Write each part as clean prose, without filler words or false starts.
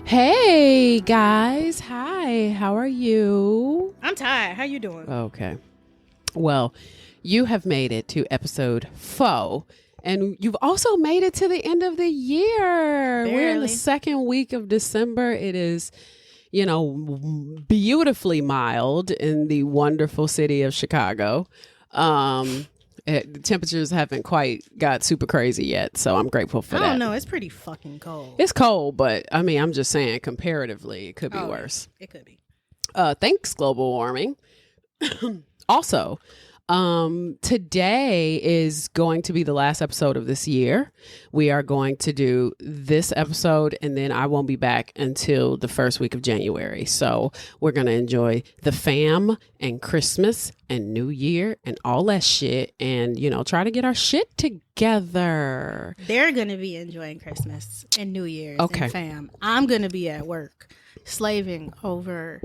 Hey guys, hi, how are you? I'm tired. How you doing? Okay. Well, you have made it to episode 4, and you've also made it to the end of the year. Barely. We're in the second week of December. It is, beautifully mild in the wonderful city of Chicago. The temperatures haven't quite got super crazy yet, so I'm grateful for that. I don't know. It's pretty fucking cold. It's cold, but I mean, I'm just saying, comparatively, it could be worse. It could be. Thanks, global warming. Also, today is going to be the last episode of this year. We are going to do this episode, and then I won't be back until the first week of January. So we're going to enjoy the fam and Christmas and New Year and all that shit, and, try to get our shit together. They're going to be enjoying Christmas and New Year's and fam. I'm going to be at work slaving over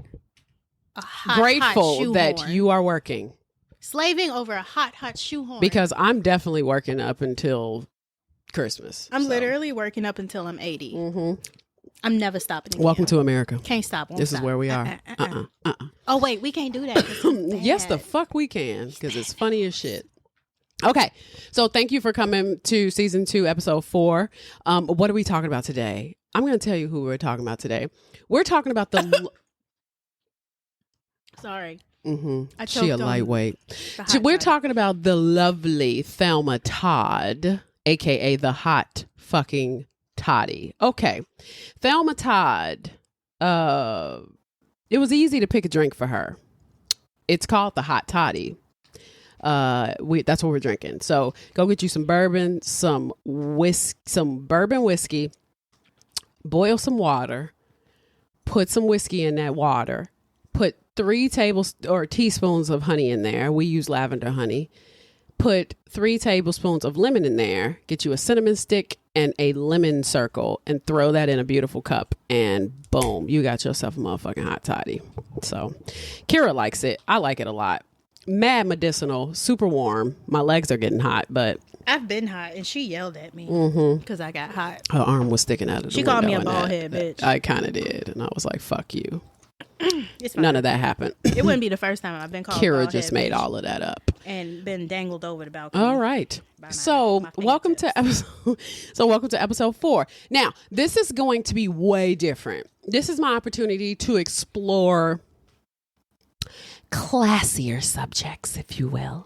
a hot shoehorn. That you are working. Slaving over a hot shoehorn. Because I'm definitely working up until Christmas. I'm literally working up until I'm 80. Mm-hmm. I'm never stopping again. Welcome to America. Can't stop. This is where we are. Oh, wait. We can't do that. Yes, the fuck we can. Because it's funny as shit. Okay. So thank you for coming to season 2, episode 4. What are we talking about today? I'm going to tell you who we're talking about today. We're talking about the... Sorry. Mm-hmm. She a lightweight. We're talking about the lovely Thelma Todd, aka the hot fucking toddy. Okay, Thelma Todd. It was easy to pick a drink for her. It's called the hot toddy. That's what we're drinking. So go get you some bourbon, some bourbon whiskey. Boil some water. Put some whiskey in that water. Put 3 teaspoons of honey in there. We use lavender honey. Put 3 tablespoons of lemon in there. Get you a cinnamon stick and a lemon circle and throw that in a beautiful cup. And boom, you got yourself a motherfucking hot toddy. So Kirrah likes it. I like it a lot. Mad medicinal, super warm. My legs are getting hot, but... I've been hot, and she yelled at me because I got hot. Her arm was sticking out of the window. She called me a bald head bitch. I kind of did, and I was like, fuck you. None of that happened. It wouldn't be the first time I've been called. Kirrah just made all of that up and been dangled over the balcony. All right. So welcome to episode 4. Now, this is going to be way different. This is my opportunity to explore classier subjects, if you will,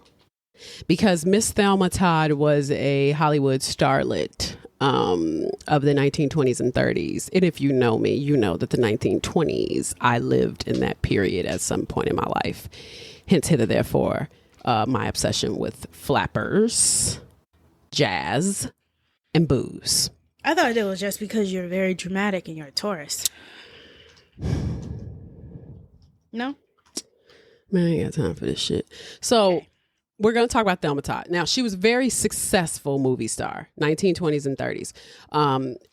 because Miss Thelma Todd was a Hollywood starlet of the 1920s and 30s. And if you know me, you know that the 1920s, I lived in that period at some point in my life. Hence, hither, therefore, my obsession with flappers, jazz, and booze. I thought it was just because you're very dramatic and you're a Taurus. No? Man, I ain't got time for this shit. So... Okay. We're going to talk about Thelma Todd. Now, she was a very successful movie star, 1920s and 30s.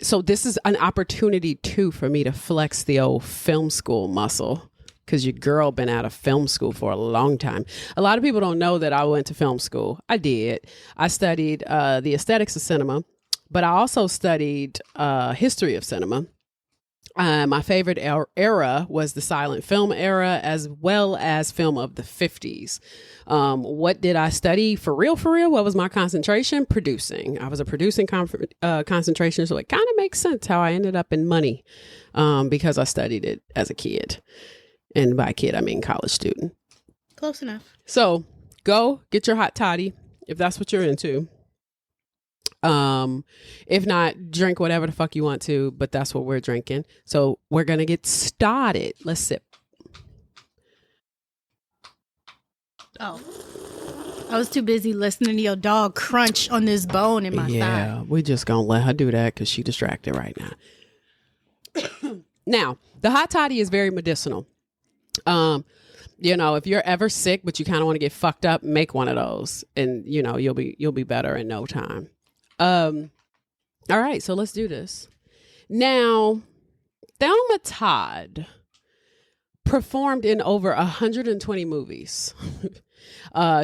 So this is an opportunity, too, for me to flex the old film school muscle, because your girl been out of film school for a long time. A lot of people don't know that I went to film school. I did. I studied the aesthetics of cinema, but I also studied history of cinema. My favorite era was the silent film era, as well as film of the 50s. What did I study for real? What was my concentration? Producing. I was a producing concentration, so it kind of makes sense how I ended up in money because I studied it as a kid. And by kid, I mean college student. Close enough. So go get your hot toddy if that's what you're into. If not, drink whatever the fuck you want to, but that's what we're drinking. So we're going to get started. Let's sip. Oh, I was too busy listening to your dog crunch on this bone in my thigh. Yeah, we're just going to let her do that because she's distracted right now. Now, the hot toddy is very medicinal. If you're ever sick, but you kind of want to get fucked up, make one of those and, you'll be better in no time. All right, so let's do this. Now, Thelma Todd performed in over 120 movies.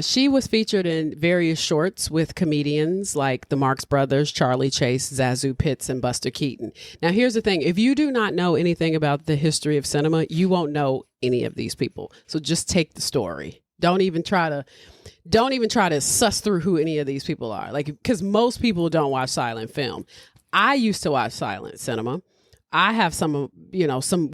She was featured in various shorts with comedians like the Marx Brothers, Charlie Chase, Zazu Pitts, and Buster Keaton. Now, here's the thing. If you do not know anything about the history of cinema, you won't know any of these people. So just take the story. Don't even try to suss through who any of these people are. Like, because most people don't watch silent film. I used to watch silent cinema. I have some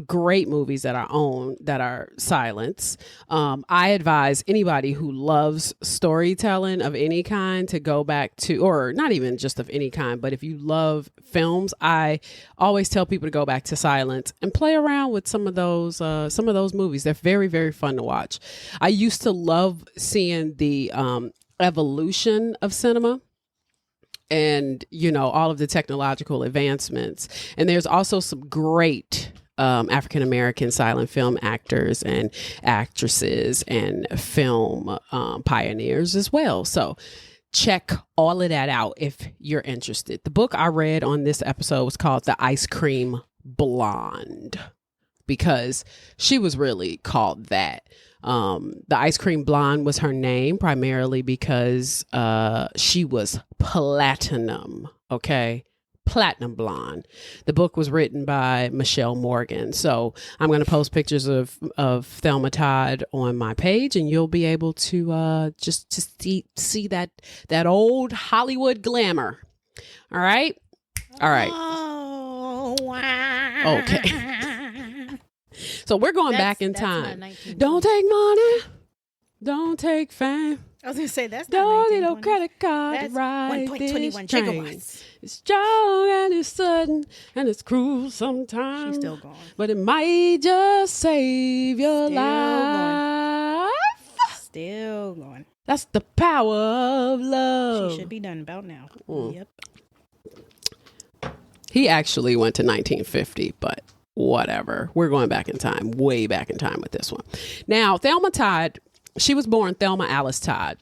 great movies that I own that are silents. I advise anybody who loves storytelling of any kind to go back to, or not even just of any kind, but if you love films, I always tell people to go back to silence and play around with some of those movies. They're very, very fun to watch. I used to love seeing the evolution of cinema. And, all of the technological advancements. And there's also some great African-American silent film actors and actresses and film pioneers as well. So check all of that out if you're interested. The book I read on this episode was called The Ice Cream Blonde, because she was really called that. The Ice Cream Blonde was her name primarily because she was platinum, okay? Platinum blonde. The book was written by Michelle Morgan. So I'm going to post pictures of Thelma Todd on my page, and you'll be able to just to see that old Hollywood glamour. All right? All right. Oh, wow. Okay. So we're going back in time. Don't take money. Don't take fame. I was going to say, that's don't not need no credit card to ride 1.21 gigawatts. It's strong and it's sudden and it's cruel sometimes. She's still gone. But it might just save your life. Still going. That's the power of love. She should be done about now. Yep. He actually went to 1950, but whatever. We're going back in time, way back in time with this one. Now, Thelma Todd, she was born Thelma Alice Todd.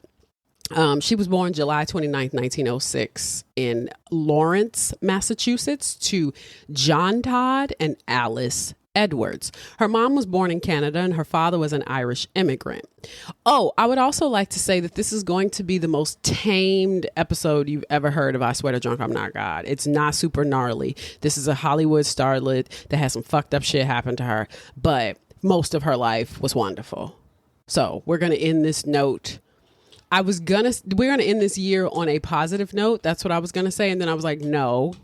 She was born July 29th, 1906 in Lawrence, Massachusetts, to John Todd and Alice Edwards. Her mom was born in Canada and her father was an Irish immigrant. Oh, I would also like to say that this is going to be the most tamed episode you've ever heard of I Swear to Drunk I'm Not God. It's not super gnarly. This is a Hollywood starlet that has some fucked up shit happen to her, but most of her life was wonderful. So we're going to end this note. We're going to end this year on a positive note. That's what I was going to say. And then I was like, no.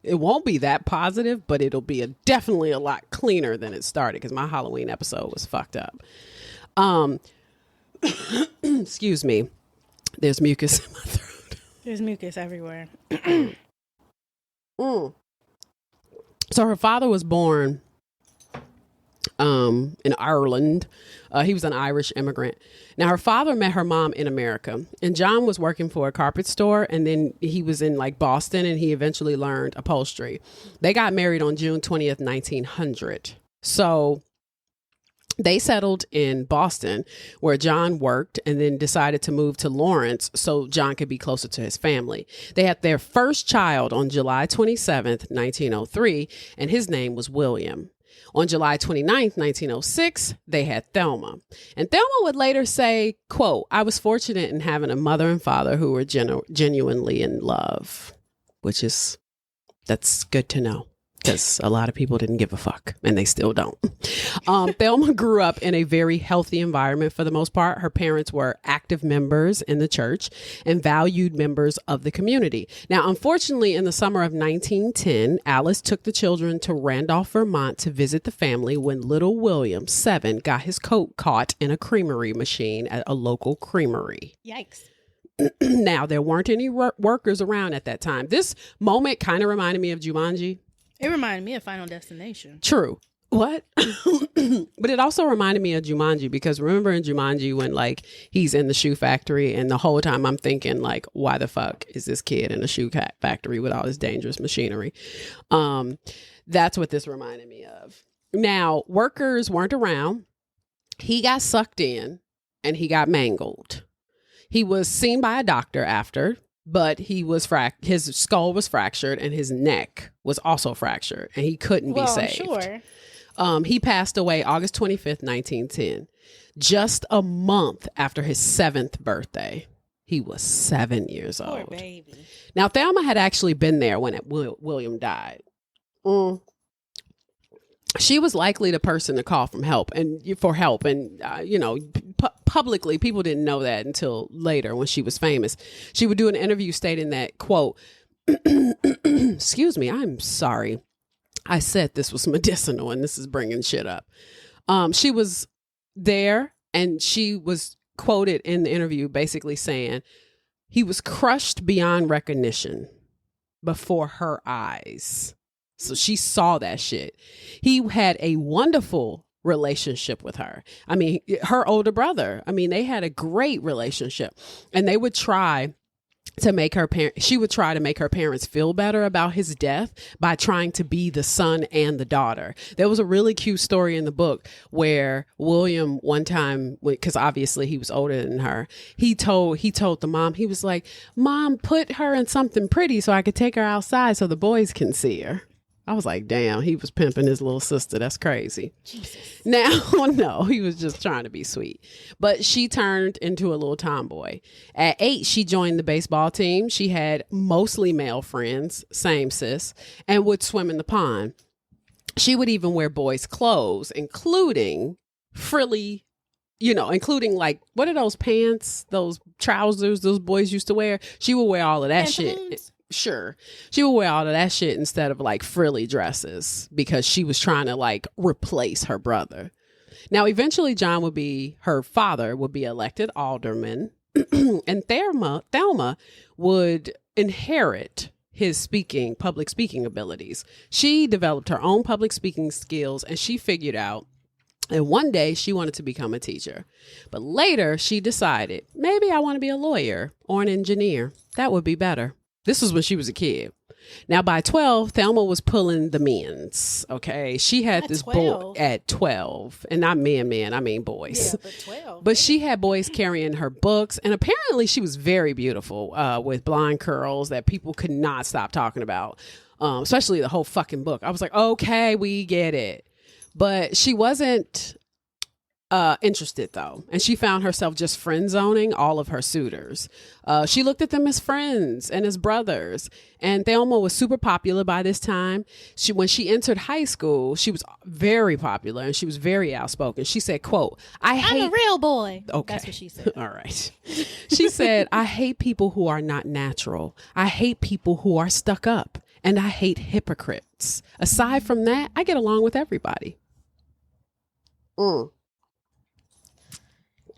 It won't be that positive, but it'll be definitely a lot cleaner than it started because my Halloween episode was fucked up. Excuse me. There's mucus in my throat. There's mucus everywhere. So her father was born in Ireland. He was an Irish immigrant. Now, her father met her mom in America, and John was working for a carpet store, and then he was in Boston, and he eventually learned upholstery. They got married on June 20th, 1900. So they settled in Boston, where John worked, and then decided to move to Lawrence so John could be closer to his family. They had their first child on July 27th, 1903, and his name was William. On July 29th, 1906, they had Thelma. And Thelma would later say, quote, "I was fortunate in having a mother and father who were genuinely in love," that's good to know. Because a lot of people didn't give a fuck, and they still don't. Thelma grew up in a very healthy environment for the most part. Her parents were active members in the church and valued members of the community. Now, unfortunately, in the summer of 1910, Alice took the children to Randolph, Vermont to visit the family when little William, 7, got his coat caught in a creamery machine at a local creamery. Yikes. Now, there weren't any workers around at that time. This moment kind of reminded me of Jumanji. It reminded me of Final Destination. True. What? But it also reminded me of Jumanji, because remember in Jumanji when he's in the shoe factory and the whole time I'm thinking why the fuck is this kid in a shoe factory with all this dangerous machinery? That's what this reminded me of. Now, workers weren't around. He got sucked in and he got mangled. He was seen by a doctor after, but his skull was fractured and his neck was also fractured and he couldn't be saved. Sure. He passed away August 25th, 1910, just a month after his 7th birthday. He was 7 years old. Poor baby. Now, Thelma had actually been there when William died. She was likely the person to call for help, and publicly, people didn't know that until later when she was famous. She would do an interview stating that, quote, excuse me, I'm sorry. I said this was medicinal and this is bringing shit up. She was there and she was quoted in the interview basically saying he was crushed beyond recognition before her eyes. So she saw that shit. He had a wonderful relationship with her. I mean, her older brother, they had a great relationship, and they would try to make she would try to make her parents feel better about his death by trying to be the son and the daughter. There was a really cute story in the book where William one time, because obviously he was older than her, he told the mom, he was like, Mom, put her in something pretty so I could take her outside so the boys can see her. I was like, damn, he was pimping his little sister. That's crazy. Jesus. Now, no, he was just trying to be sweet. But she turned into a little tomboy. At 8, she joined the baseball team. She had mostly male friends, same sis, and would swim in the pond. She would even wear boys' clothes, including frilly, including like, what are those pants, those trousers those boys used to wear? She would wear all of that shit. Sure. She would wear all of that shit instead of like frilly dresses because she was trying to like replace her brother. Now, eventually her father would be elected alderman and Thelma would inherit his public speaking abilities. She developed her own public speaking skills and she figured out and one day she wanted to become a teacher. But later she decided, maybe I want to be a lawyer or an engineer. That would be better. This was when she was a kid. Now, by 12, Thelma was pulling the men's, okay? She had this boy at 12. And not men, I mean boys. Yeah, but 12. But she had boys carrying her books. And apparently she was very beautiful with blonde curls that people could not stop talking about, especially the whole fucking book. I was like, okay, we get it. But she wasn't interested though, and she found herself just friend zoning all of her suitors. She looked at them as friends and as brothers, and Thelma was super popular by this time. When she entered high school, she was very popular and she was very outspoken. She said, quote, I'm a real boy. Okay. That's what she said. All right. She said, I hate people who are not natural. I hate people who are stuck up, and I hate hypocrites. Aside from that, I get along with everybody.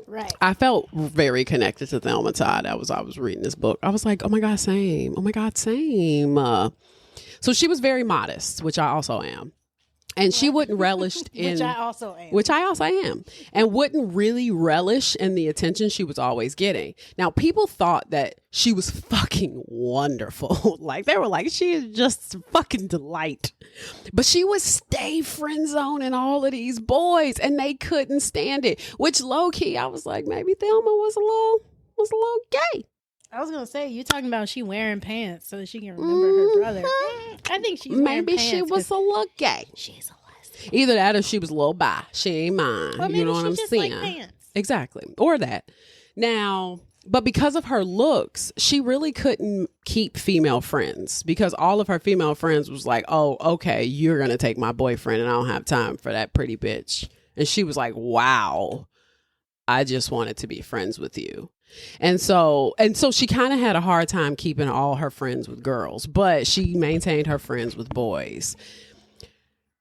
Right. I felt very connected to Thelma Todd. I was reading this book. I was like, oh my God, same. Oh my God, same. So she was very modest, which I also am. And she wouldn't relish in... Which I also am. Which I also am. And wouldn't really relish in the attention she was always getting. Now, people thought that she was fucking wonderful. Like, they were like, she is just fucking delight. But she would stay friend zoning all of these boys, and they couldn't stand it. Which, low-key, I was like, maybe Thelma was a little gay. I was gonna say, you talking about she wearing pants so that she can remember her brother. I think she's maybe she was a little gay. She's a lesbian. Either that or she was a little bi. She ain't mine. Or maybe you know what I'm saying? Like pants. Exactly. Or that. Now, but because of her looks, she really couldn't keep female friends because all of her female friends was like, oh, okay, you're gonna take my boyfriend and I don't have time for that pretty bitch. And she was like, wow, I just wanted to be friends with you. And so she kind of had a hard time keeping all her friends with girls, but she maintained her friends with boys.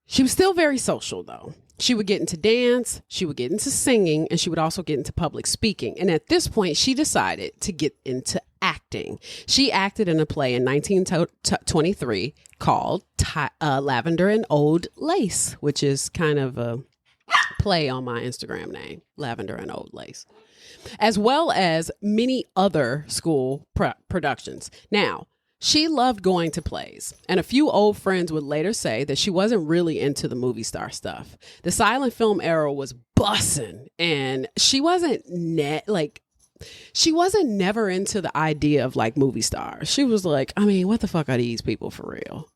She was still very social, though. She would get into dance, she would get into singing, and she would also get into public speaking. And at this point, she decided to get into acting. She acted in a play in 1923 called Lavender and Old Lace, which is kind of a play on my Instagram name, Lavender and Old Lace, as well as many other school productions. Now, she loved going to plays, and a few old friends would later say that she wasn't really into the movie star stuff. The silent film era was bussin', and she wasn't never into the idea of like movie stars. She was like, I mean, what the fuck are these people for real?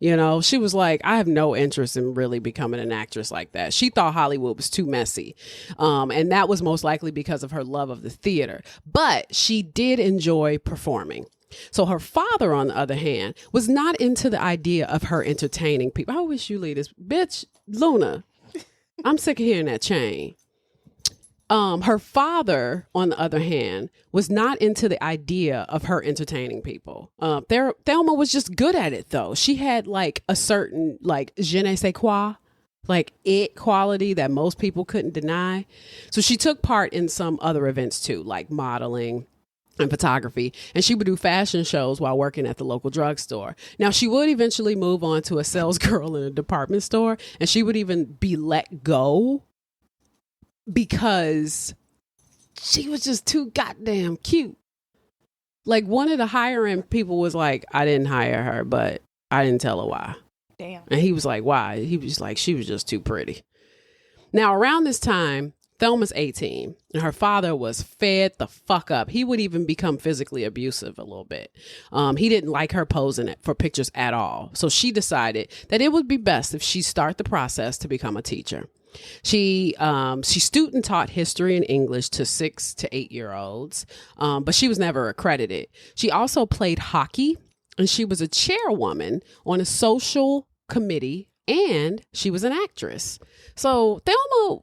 You know, she was like, I have no interest in really becoming an actress like that. She thought Hollywood was too messy. And that was most likely because of her love of the theater. But she did enjoy performing. So her father, on the other hand, was not into the idea of her entertaining people. I wish you leave this. Bitch, Luna, I'm sick of hearing that chain. Her father, on the other hand, was not into the idea of her entertaining people. Thelma was just good at it, though. She had like a certain like je ne sais quoi, like it quality that most people couldn't deny. So she took part in some other events too, like modeling and photography, and she would do fashion shows while working at the local drugstore. Now, she would eventually move on to a sales girl in a department store, and she would even be let go because she was just too goddamn cute. Like, one of the hiring people was like, I didn't hire her, but I didn't tell her why. Damn. And he was like, why? He was like, she was just too pretty. Now, around this time, Thelma's 18 and her father was fed the fuck up. He would even become physically abusive a little bit. He didn't like her posing for pictures at all. So she decided that it would be best if she start the process to become a teacher. She student taught history and English to 6 to 8 year olds, but she was never accredited. She also played hockey, and she was a chairwoman on a social committee, and she was an actress. So Thelma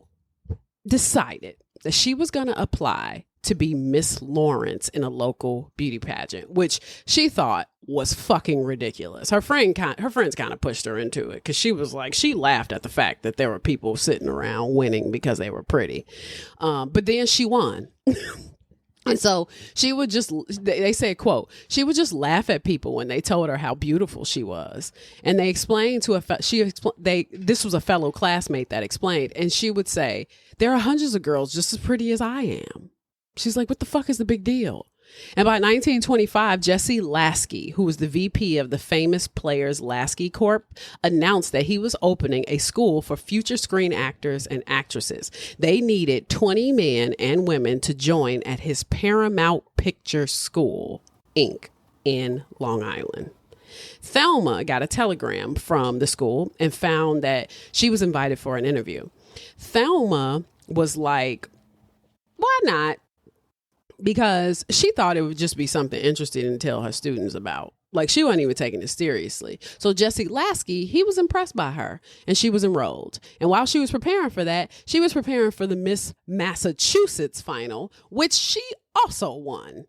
decided that she was going to apply to be Miss Lawrence in a local beauty pageant, which she thought was fucking ridiculous. Her friends kind of pushed her into it because she was like, she laughed at the fact that there were people sitting around winning because they were pretty. But then she won. And so she would just, they say, quote, she would just laugh at people when they told her how beautiful she was. And they explained to this was a fellow classmate that explained, and she would say, there are hundreds of girls just as pretty as I am. She's like, what the fuck is the big deal? And by 1925, Jesse Lasky, who was the VP of the famous Players Lasky Corp, announced that he was opening a school for future screen actors and actresses. They needed 20 men and women to join at his Paramount Picture School, Inc. in Long Island. Thelma got a telegram from the school and found that she was invited for an interview. Thelma was like, why not? Because she thought it would just be something interesting to tell her students about. Like, she wasn't even taking it seriously. So Jesse Lasky, he was impressed by her, and she was enrolled. And while she was preparing for that, she was preparing for the Miss Massachusetts final, which she also won.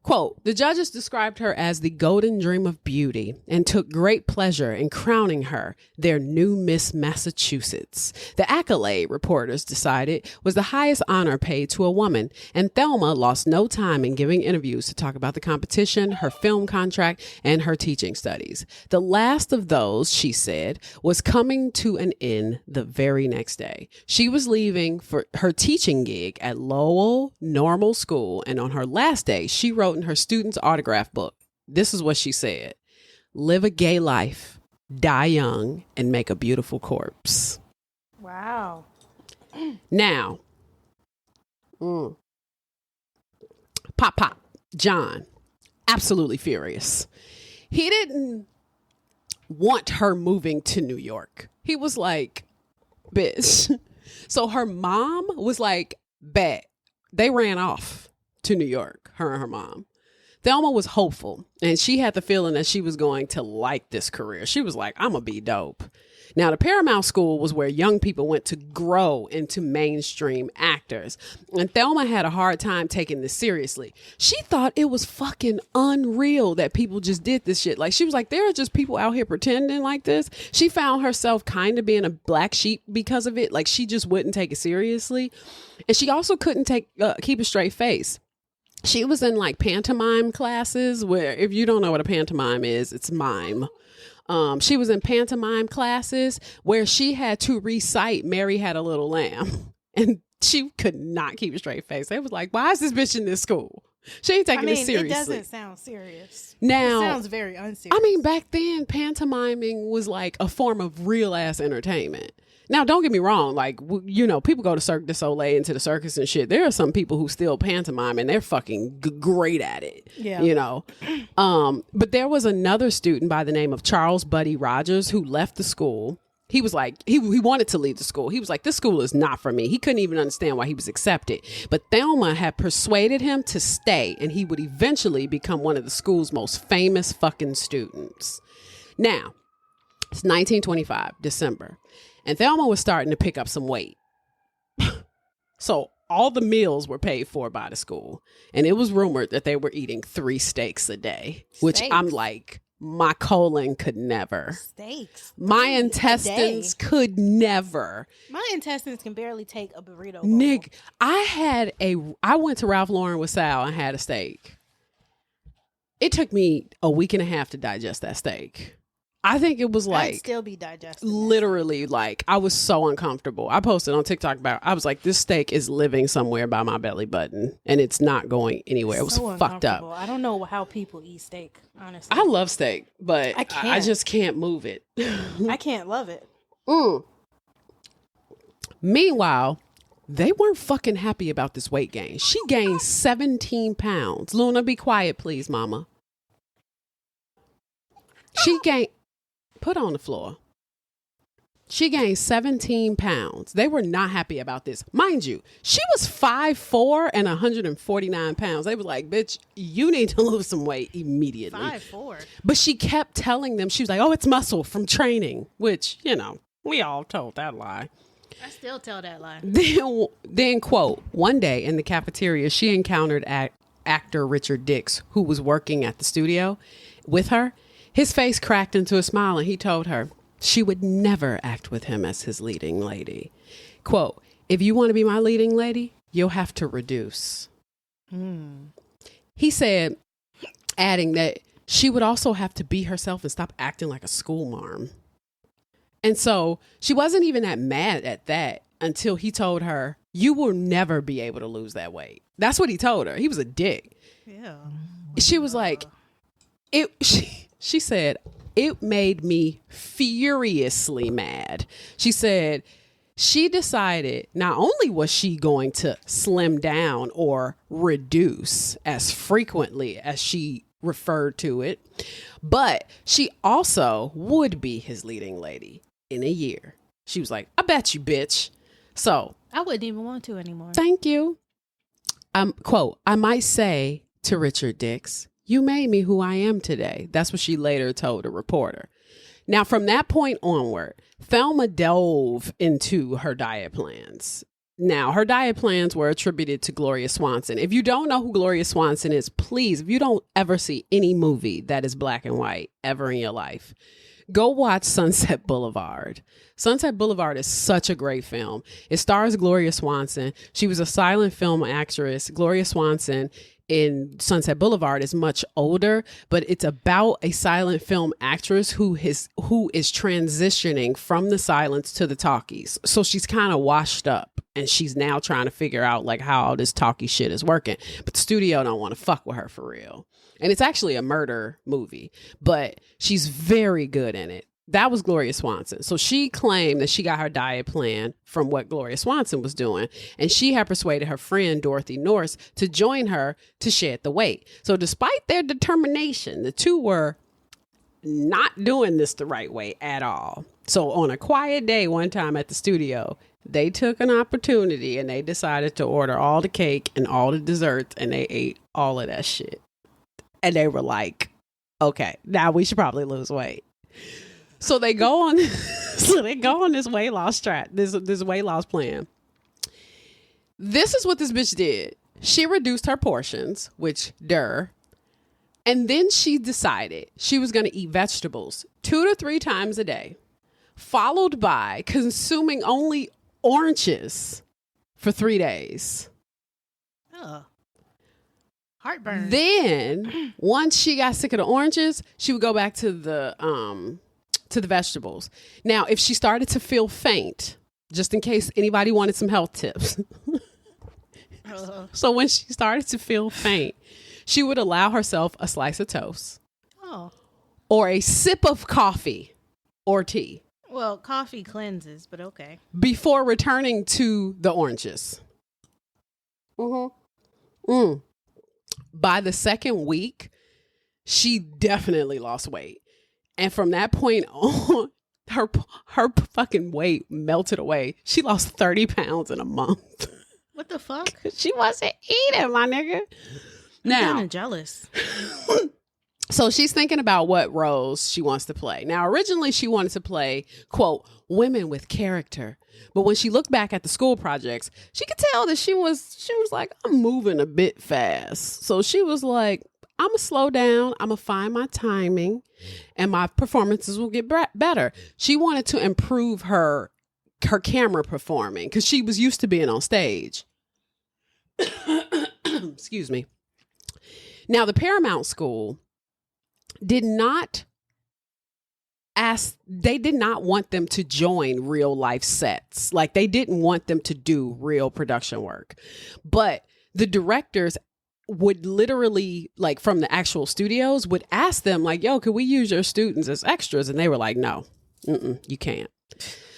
Quote, the judges described her as the golden dream of beauty and took great pleasure in crowning her their new Miss Massachusetts. The accolade, reporters decided, was the highest honor paid to a woman, and Thelma lost no time in giving interviews to talk about the competition, her film contract, and her teaching studies. The last of those, she said, was coming to an end the very next day. She was leaving for her teaching gig at Lowell Normal School, and on her last day, she wrote in her student's autograph book, this is what she said: live a gay life, die young, and make a beautiful corpse. Wow. Now, Pop John, absolutely furious. He didn't want her moving to New York. He was like, bitch. So her mom was like, bet. They ran off to New York, her and her mom. Thelma was hopeful, and she had the feeling that she was going to like this career. She was like, I'm going to be dope. Now, the Paramount School was where young people went to grow into mainstream actors. And Thelma had a hard time taking this seriously. She thought it was fucking unreal that people just did this shit. Like, she was like, there are just people out here pretending like this. She found herself kind of being a black sheep because of it. Like, she just wouldn't take it seriously. And she also couldn't keep a straight face. She was in like pantomime classes where, if you don't know what a pantomime is, it's mime. She was in pantomime classes where she had to recite Mary Had a Little Lamb, and she could not keep a straight face. They was like, why is this bitch in this school? She ain't taking this seriously. It doesn't sound serious. Now, it sounds very unserious. I mean, back then, pantomiming was like a form of real ass entertainment. Now, don't get me wrong. Like, you know, people go to Cirque du Soleil and to the circus and shit. There are some people who still pantomime and they're fucking great at it. Yeah. You know? But there was another student by the name of Charles Buddy Rogers who left the school. He was like, he wanted to leave the school. He was like, this school is not for me. He couldn't even understand why he was accepted. But Thelma had persuaded him to stay, and he would eventually become one of the school's most famous fucking students. Now, it's 1925, December. And Thelma was starting to pick up some weight. So all the meals were paid for by the school. And it was rumored that they were eating 3 steaks a day, which I'm like, my colon could never. Steaks. My intestines could never. My intestines can barely take a burrito bowl. Nick, I went to Ralph Lauren with Sal and had a steak. It took me a week and a half to digest that steak. I think it was like, I'd still be digesting. Literally, like, I was so uncomfortable. I posted on TikTok I was like, this steak is living somewhere by my belly button and it's not going anywhere. It was so fucked up. I don't know how people eat steak, honestly. I love steak, but I just can't move it. I can't love it. Meanwhile, they weren't fucking happy about this weight gain. She gained 17 pounds. Luna, be quiet, please, mama. She gained... Put on the floor. She gained 17 pounds. They were not happy about this. Mind you, she was 5'4" and 149 pounds. They were like, bitch, you need to lose some weight immediately. 5'4". But she kept telling them, she was like, oh, it's muscle from training, which, you know, we all told that lie. I still tell that lie. Then quote, one day in the cafeteria, she encountered actor Richard Dix, who was working at the studio with her. His face cracked into a smile and he told her she would never act with him as his leading lady. Quote, if you want to be my leading lady, you'll have to reduce. He said, adding that she would also have to be herself and stop acting like a schoolmarm. And so she wasn't even that mad at that until he told her, you will never be able to lose that weight. That's what he told her. He was a dick. Yeah. She was like, She said, it made me furiously mad. She said she decided not only was she going to slim down or reduce as frequently as she referred to it, but she also would be his leading lady in a year. She was like, I bet you, bitch. So I wouldn't even want to anymore. Thank you. Quote, I might say to Richard Dix, you made me who I am today. That's what she later told a reporter. Now, from that point onward, Thelma dove into her diet plans. Now, her diet plans were attributed to Gloria Swanson. If you don't know who Gloria Swanson is, please, if you don't ever see any movie that is black and white ever in your life, go watch Sunset Boulevard. Sunset Boulevard is such a great film. It stars Gloria Swanson. She was a silent film actress. Gloria Swanson in Sunset Boulevard is much older, but it's about a silent film actress who is transitioning from the silence to the talkies. So she's kind of washed up and she's now trying to figure out like how all this talkie shit is working. But the studio don't want to fuck with her for real. And it's actually a murder movie, but she's very good in it. That was Gloria Swanson. So she claimed that she got her diet plan from what Gloria Swanson was doing. And she had persuaded her friend, Dorothy Norris, to join her to shed the weight. So despite their determination, the two were not doing this the right way at all. So on a quiet day one time at the studio, they took an opportunity and they decided to order all the cake and all the desserts and they ate all of that shit. And they were like, okay, now we should probably lose weight. So they go on this weight loss this weight loss plan. This is what this bitch did. She reduced her portions, and then she decided she was going to eat vegetables 2 to 3 times a day, followed by consuming only oranges for 3 days. Oh. Heartburn. Then once she got sick of the oranges, she would go back to the vegetables. Now, if she started to feel faint, just in case anybody wanted some health tips. So when she started to feel faint, she would allow herself a slice of toast or a sip of coffee or tea. Well, Well, coffee cleanses, but okay. Before returning to the oranges. By the second week, she definitely lost weight. And from that point on, her fucking weight melted away. She lost 30 pounds in a month. What the fuck? She wasn't eating, my nigga. Now, I'm kind of jealous. So she's thinking about what roles she wants to play. Now, originally she wanted to play, quote, women with character. But when she looked back at the school projects, she could tell that she was like, I'm moving a bit fast. So she was like, I'm going to slow down. I'm going to find my timing and my performances will get better. She wanted to improve her camera performing because she was used to being on stage. Excuse me. Now, the Paramount School did not want them to join real life sets. Like, they didn't want them to do real production work. But the directors would literally, like, from the actual studios, would ask them, like, yo, could we use your students as extras? And they were like, no, you can't.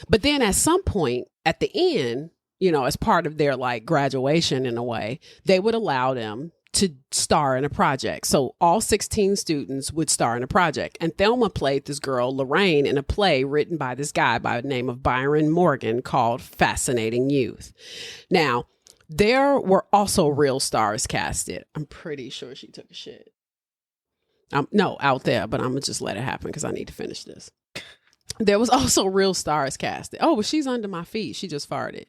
But then at some point at the end, you know, as part of their like graduation in a way, they would allow them to star in a project. So all 16 students would star in a project. And Thelma played this girl, Lorraine, in a play written by this guy by the name of Byron Morgan called Fascinating Youth. Now, there were also real stars casted. I'm pretty sure she took a shit. No, out there, but I'm going to just let it happen because I need to finish this. There was also real stars casted. Oh, but she's under my feet. She just farted.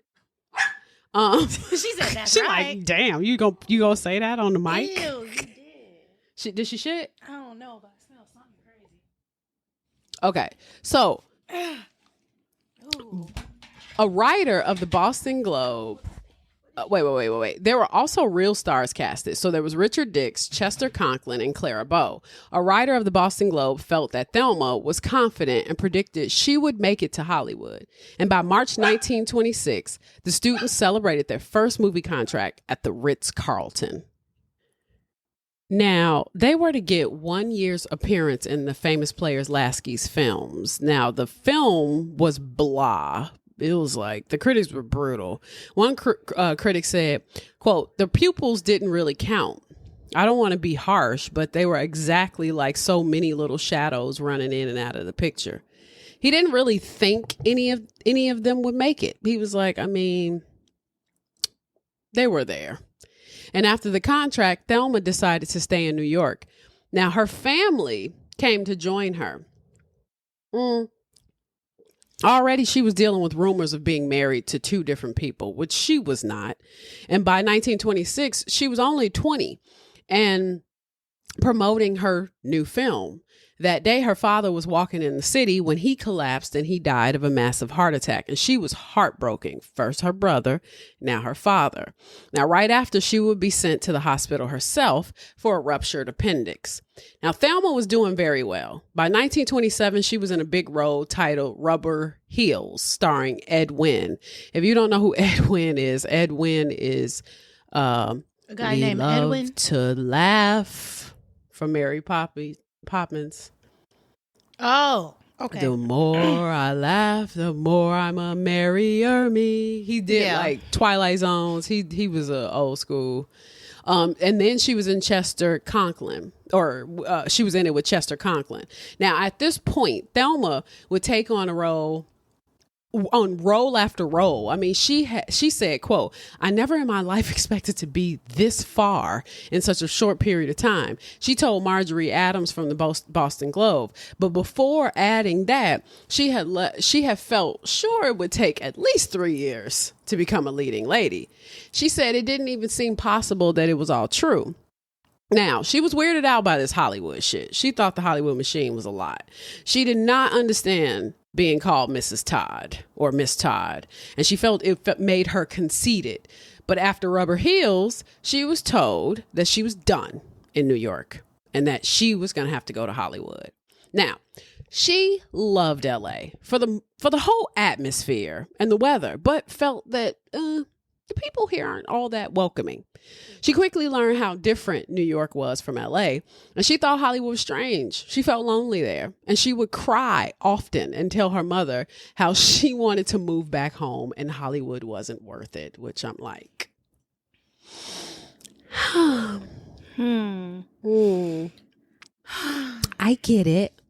She said that's she right. Like, damn, you gonna say that on the mic? Ew, you did. Did she shit? I don't know, but I smell something crazy. Okay, so a writer of the Boston Globe. Wait. There were also real stars casted. So there was Richard Dix, Chester Conklin, and Clara Bow. A writer of the Boston Globe felt that Thelma was confident and predicted she would make it to Hollywood. And by March 1926, the students celebrated their first movie contract at the Ritz-Carlton. Now, they were to get 1 year's appearance in the famous Players Lasky's films. Now, the film was blah. It was like, the critics were brutal. One critic said, quote, the pupils didn't really count. I don't want to be harsh, but they were exactly like so many little shadows running in and out of the picture. He didn't really think any of them would make it. He was like, I mean, they were there. And after the contract, Thelma decided to stay in New York. Now, her family came to join her. Already, she was dealing with rumors of being married to two different people, which she was not. And by 1926, she was only 20 and promoting her new film. That day, her father was walking in the city when he collapsed and he died of a massive heart attack. And she was heartbroken. First her brother, now her father. Now, right after, she would be sent to the hospital herself for a ruptured appendix. Now, Thelma was doing very well. By 1927, she was in a big role titled Rubber Heels, starring Ed Wynn. If you don't know who Ed Wynn is a guy named Edwin. To Laugh from Mary Poppins. Oh, okay. The more I laugh, the more I'm a merrier me. He did like Twilight Zones. He was a old school. And then she was in Chester Conklin, she was in it with Chester Conklin. Now, at this point, Thelma would take on a role after role. I mean, she said, quote, I never in my life expected to be this far in such a short period of time. She told Marjorie Adams from the Boston Globe. But before adding that, she had felt sure it would take at least 3 years to become a leading lady. She said it didn't even seem possible that it was all true. Now, she was weirded out by this Hollywood shit. She thought the Hollywood machine was a lot. She did not understand being called Mrs. Todd or Miss Todd, and she felt it made her conceited. But after Rubber Heels, she was told that she was done in New York and that she was going to have to go to Hollywood. Now, she loved LA for the whole atmosphere and the weather, but felt that the people here aren't all that welcoming. She quickly learned how different New York was from LA, and she thought Hollywood was strange. She felt lonely there, and she would cry often and tell her mother how she wanted to move back home and Hollywood wasn't worth it, which I'm like, I get it.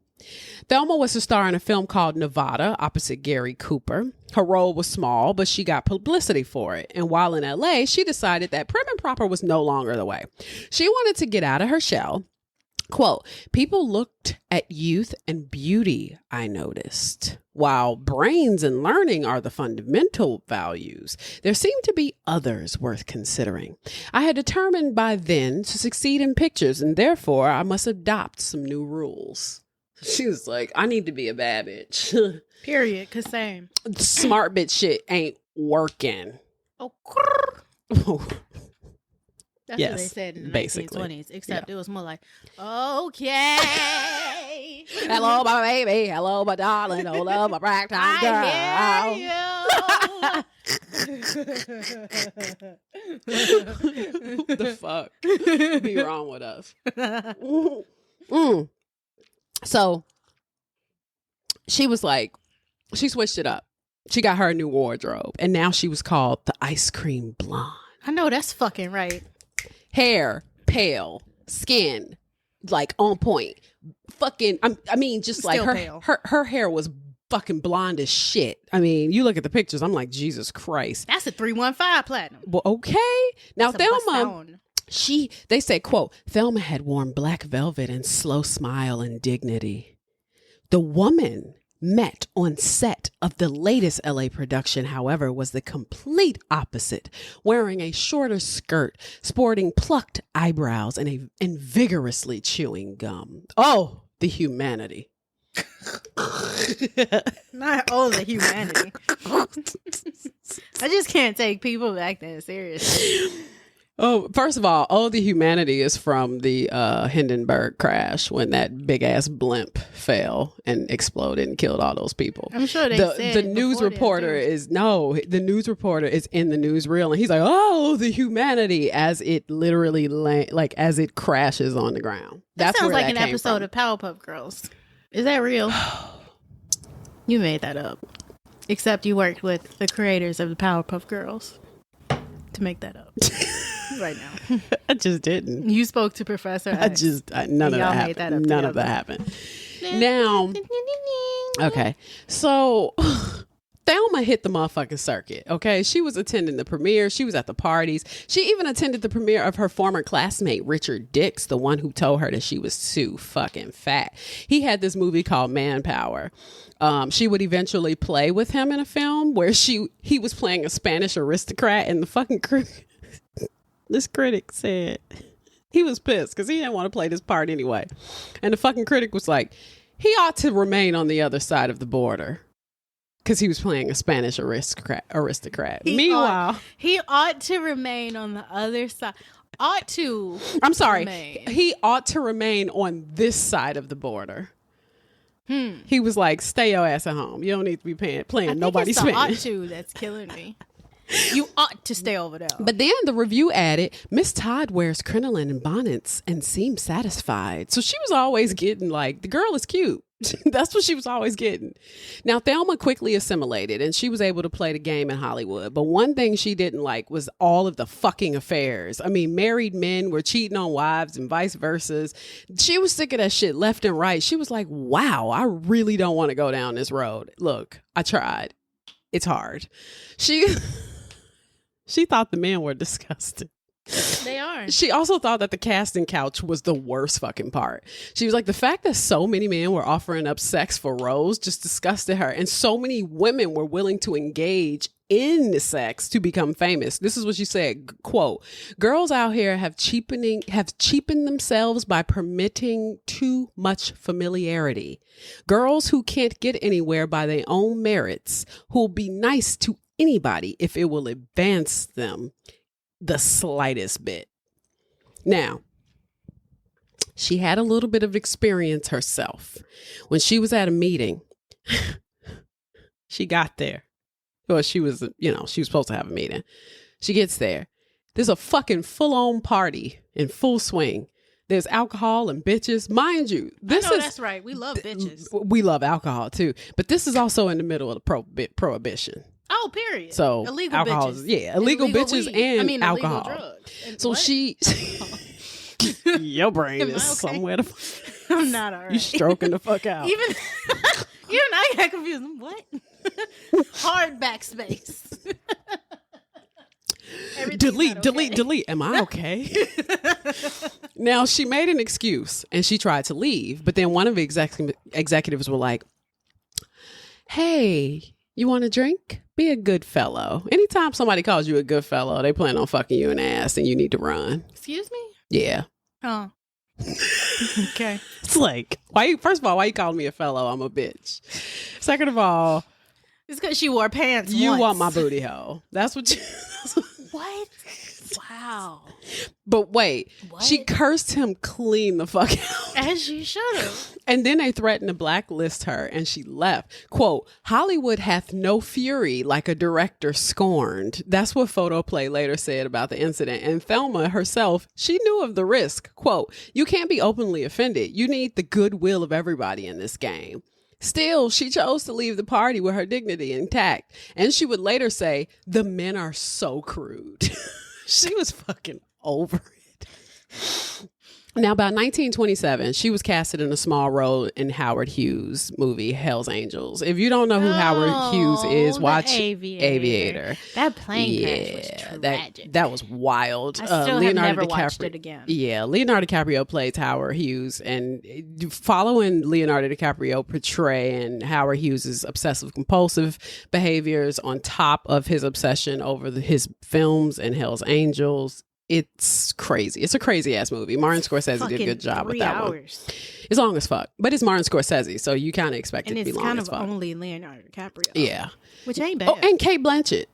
Thelma was to star in a film called Nevada opposite Gary Cooper. Her role was small, but she got publicity for it. And while in LA, she decided that prim and proper was no longer the way. She wanted to get out of her shell. Quote, people looked at youth and beauty, I noticed. While brains and learning are the fundamental values, there seemed to be others worth considering. I had determined by then to succeed in pictures, and therefore I must adopt some new rules. She was like, I need to be a bad bitch. Period. Cause same. Smart bitch shit ain't working. Oh, that's yes, what they said in the basically. 1920s, except it was more like, okay. Hello, my baby. Hello, my darling. Hello, my ragtime girl. I hear you. The fuck be wrong with us? So she was like, she switched it up. She got her a new wardrobe, and now she was called the Ice Cream Blonde. I know that's fucking right. Hair, pale, skin, like on point. Fucking, I mean, just Still like pale. her hair was fucking blonde as shit. I mean, you look at the pictures, I'm like, Jesus Christ. That's a 315 platinum. Well, okay. Now, That's a bust Thelma, down. they say, quote, Thelma had worn black velvet and slow smile and dignity. The woman met on set of the latest LA production, however, was the complete opposite, wearing a shorter skirt, sporting plucked eyebrows, and vigorously chewing gum. Oh, the humanity. Not all the humanity. I just can't take people back then seriously. Oh, first of all, the humanity is from the Hindenburg crash when that big ass blimp fell and exploded and killed all those people. I'm sure they said the news reporter is in the newsreel and he's like, oh, the humanity, as it literally as it crashes on the ground. That sounds where like an episode of Powerpuff Girls. Is that real? You made that up. Except you worked with the creators of the Powerpuff Girls to make that up. Right now. I just didn't. You spoke to Professor X. None of that happened. Now, okay. So Thelma hit the motherfucking circuit. Okay. She was attending the premiere. She was at the parties. She even attended the premiere of her former classmate, Richard Dix, the one who told her that she was too fucking fat. He had this movie called Manpower. She would eventually play with him in a film where he was playing a Spanish aristocrat, and the fucking this critic said he was pissed because he didn't want to play this part anyway. And the fucking critic was like, he ought to remain on the other side of the border because he was playing a Spanish aristocrat. Meanwhile, he ought to remain on the other side. I'm sorry. He ought to remain on this side of the border. He was like, stay your ass at home. You don't need to be playing nobody's Spanish. Ought to that's killing me. You ought to stay over there. But then the review added, Miss Todd wears crinoline and bonnets and seems satisfied. So she was always getting like, the girl is cute. That's what she was always getting. Now, Thelma quickly assimilated and she was able to play the game in Hollywood. But one thing she didn't like was all of the fucking affairs. I mean, married men were cheating on wives and vice versa. She was sick of that shit left and right. She was like, wow, I really don't want to go down this road. Look, I tried. It's hard. She thought the men were disgusting. They are. She also thought that the casting couch was the worst fucking part. She was like, the fact that so many men were offering up sex for roles just disgusted her. And so many women were willing to engage in the sex to become famous. This is what she said, quote, girls out here have cheapened themselves by permitting too much familiarity. Girls who can't get anywhere by their own merits, who'll be nice to anybody if it will advance them the slightest bit. Now, she had a little bit of experience herself. When she was at a meeting, she got there. Well, she was supposed to have a meeting. She gets there. There's a fucking full-on party in full swing. There's alcohol and bitches. Mind you, that's right. We love bitches. We love alcohol too. But this is also in the middle of the prohibition. Oh, period. So illegal alcohol bitches. Illegal bitches weed. and alcohol. Illegal drugs. And so what? she your brain is okay? somewhere to I'm not all right. You stroking the fuck out. Even I got confused. What? Hard backspace. Delete. Am I okay? Now, she made an excuse and she tried to leave, but then one of the executives were like, hey, you want a drink? Be a good fellow. Anytime somebody calls you a good fellow, they plan on fucking you in the ass and you need to run. Excuse me? Yeah. Oh. Okay. It's like, first of all, why you calling me a fellow? I'm a bitch. Second of all, it's because she wore pants. You once. want my booty hole. That's what you... What? Wow. But wait, what? She cursed him clean the fuck out. As you should have. And then they threatened to blacklist her and she left. Quote, Hollywood hath no fury like a director scorned. That's what Photoplay later said about the incident. And Thelma herself, she knew of the risk. Quote, you can't be openly offended. You need the goodwill of everybody in this game. Still, she chose to leave the party with her dignity intact. And she would later say, the men are so crude. She was fucking over it. Now, by 1927, she was casted in a small role in Howard Hughes' movie Hell's Angels. If you don't know who Howard Hughes is, watch Aviator. That plane crash was tragic. That was wild. I still have never watched it again. Yeah, Leonardo DiCaprio plays Howard Hughes, and following Leonardo DiCaprio portraying Howard Hughes' obsessive-compulsive behaviors on top of his obsession over his films and Hell's Angels, it's crazy. It's a crazy ass movie. Martin Scorsese did a good job with that one. It's long as fuck, but it's Martin Scorsese, so you kind of expect it to be long as fuck. And it's kind of only Leonardo DiCaprio. Yeah, which ain't bad. Oh, and Cate Blanchett.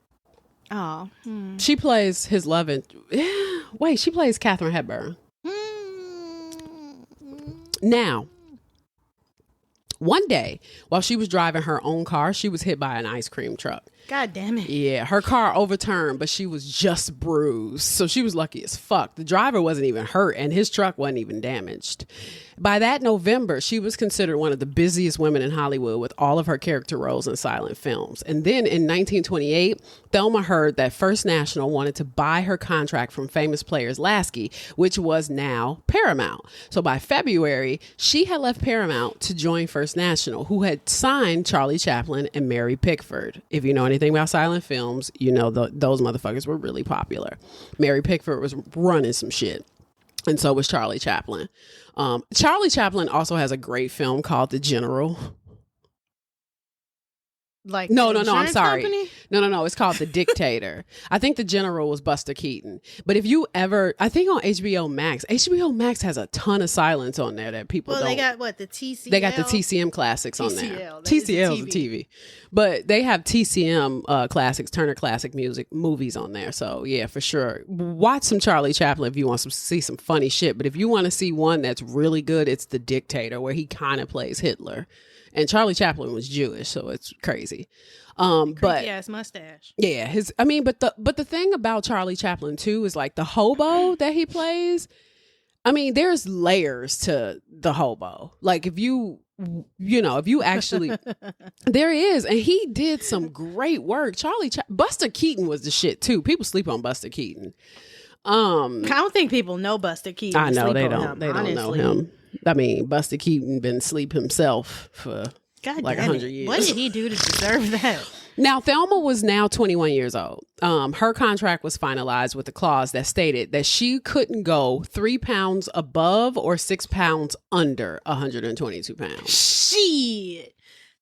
Oh, she plays his love wait, she plays Katharine Hepburn. Now, one day while she was driving her own car, she was hit by an ice cream truck. God damn it. Yeah, her car overturned, but she was just bruised. So she was lucky as fuck. The driver wasn't even hurt and his truck wasn't even damaged. By that November, she was considered one of the busiest women in Hollywood with all of her character roles in silent films. And then in 1928, Thelma heard that First National wanted to buy her contract from famous players Lasky, which was now Paramount. So by February, she had left Paramount to join First National, who had signed Charlie Chaplin and Mary Pickford. If you know anything about silent films, you know those motherfuckers were really popular. Mary Pickford was running some shit. And so was Charlie Chaplin. Charlie Chaplin also has a great film called The General. Like no, I'm sorry. Company? No. It's called The Dictator. I think The General was Buster Keaton. But if you ever, I think on HBO Max has a ton of silence on there that people don't. Well, they got what, the TCL? They got the TCM classics on there. TCL is a TV. But they have TCM classics, Turner Classic Music movies on there. So yeah, for sure. Watch some Charlie Chaplin if you want to see some funny shit. But if you want to see one that's really good, it's The Dictator, where he kind of plays Hitler. And Charlie Chaplin was Jewish, so it's crazy. But ass mustache. Yeah, but the thing about Charlie Chaplin too is like the hobo that he plays. I mean, there's layers to the hobo. Like if you actually, there is, and he did some great work. Buster Keaton was the shit too. People sleep on Buster Keaton. I don't think people know Buster Keaton. I know they don't. They don't know him. I mean, Buster Keaton been asleep himself for like 100 years. What did he do to deserve that? Now, Thelma was now 21 years old. Her contract was finalized with a clause that stated that she couldn't go 3 pounds above or 6 pounds under 122 pounds. Shit.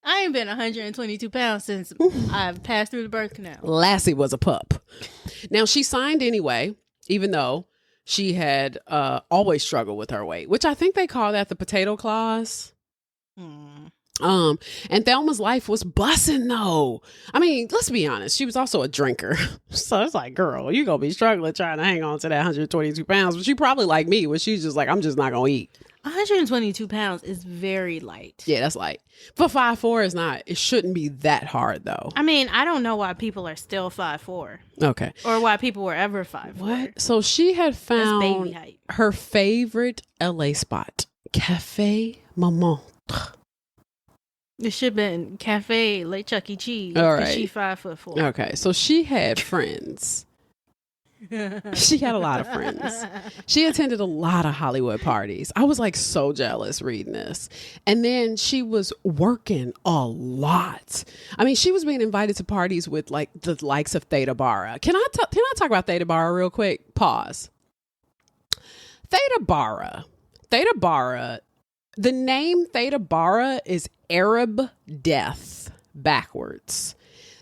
I ain't been 122 pounds since I've passed through the birth canal. Lassie was a pup. Now, she signed anyway, even though she had always struggled with her weight, which I think they call that the potato clause. And Thelma's life was bussin' though. I mean, let's be honest. She was also a drinker. So it's like, girl, you gonna be struggling trying to hang on to that 122 pounds. But she probably like me, where she's just like, I'm just not gonna eat. 122 pounds is very light. Yeah, that's light. But 5'4" is not. It shouldn't be that hard though. I mean, I don't know why people are still 5'4". Okay. Or why people were ever 5'4". What? So she had found baby height. her favorite LA spot, Cafe Maman. It should have been Cafe like Chuck E. Cheese. All right. She 5'4". Okay, so she had friends. She had a lot of friends. She attended a lot of Hollywood parties. I was like so jealous reading this. And then she was working a lot. I mean, she was being invited to parties with like the likes of Theta Bara. Can I talk about Theta Bara real quick? Pause. Theta Bara. Theta Bara. The name Theta Bara is Arab death backwards.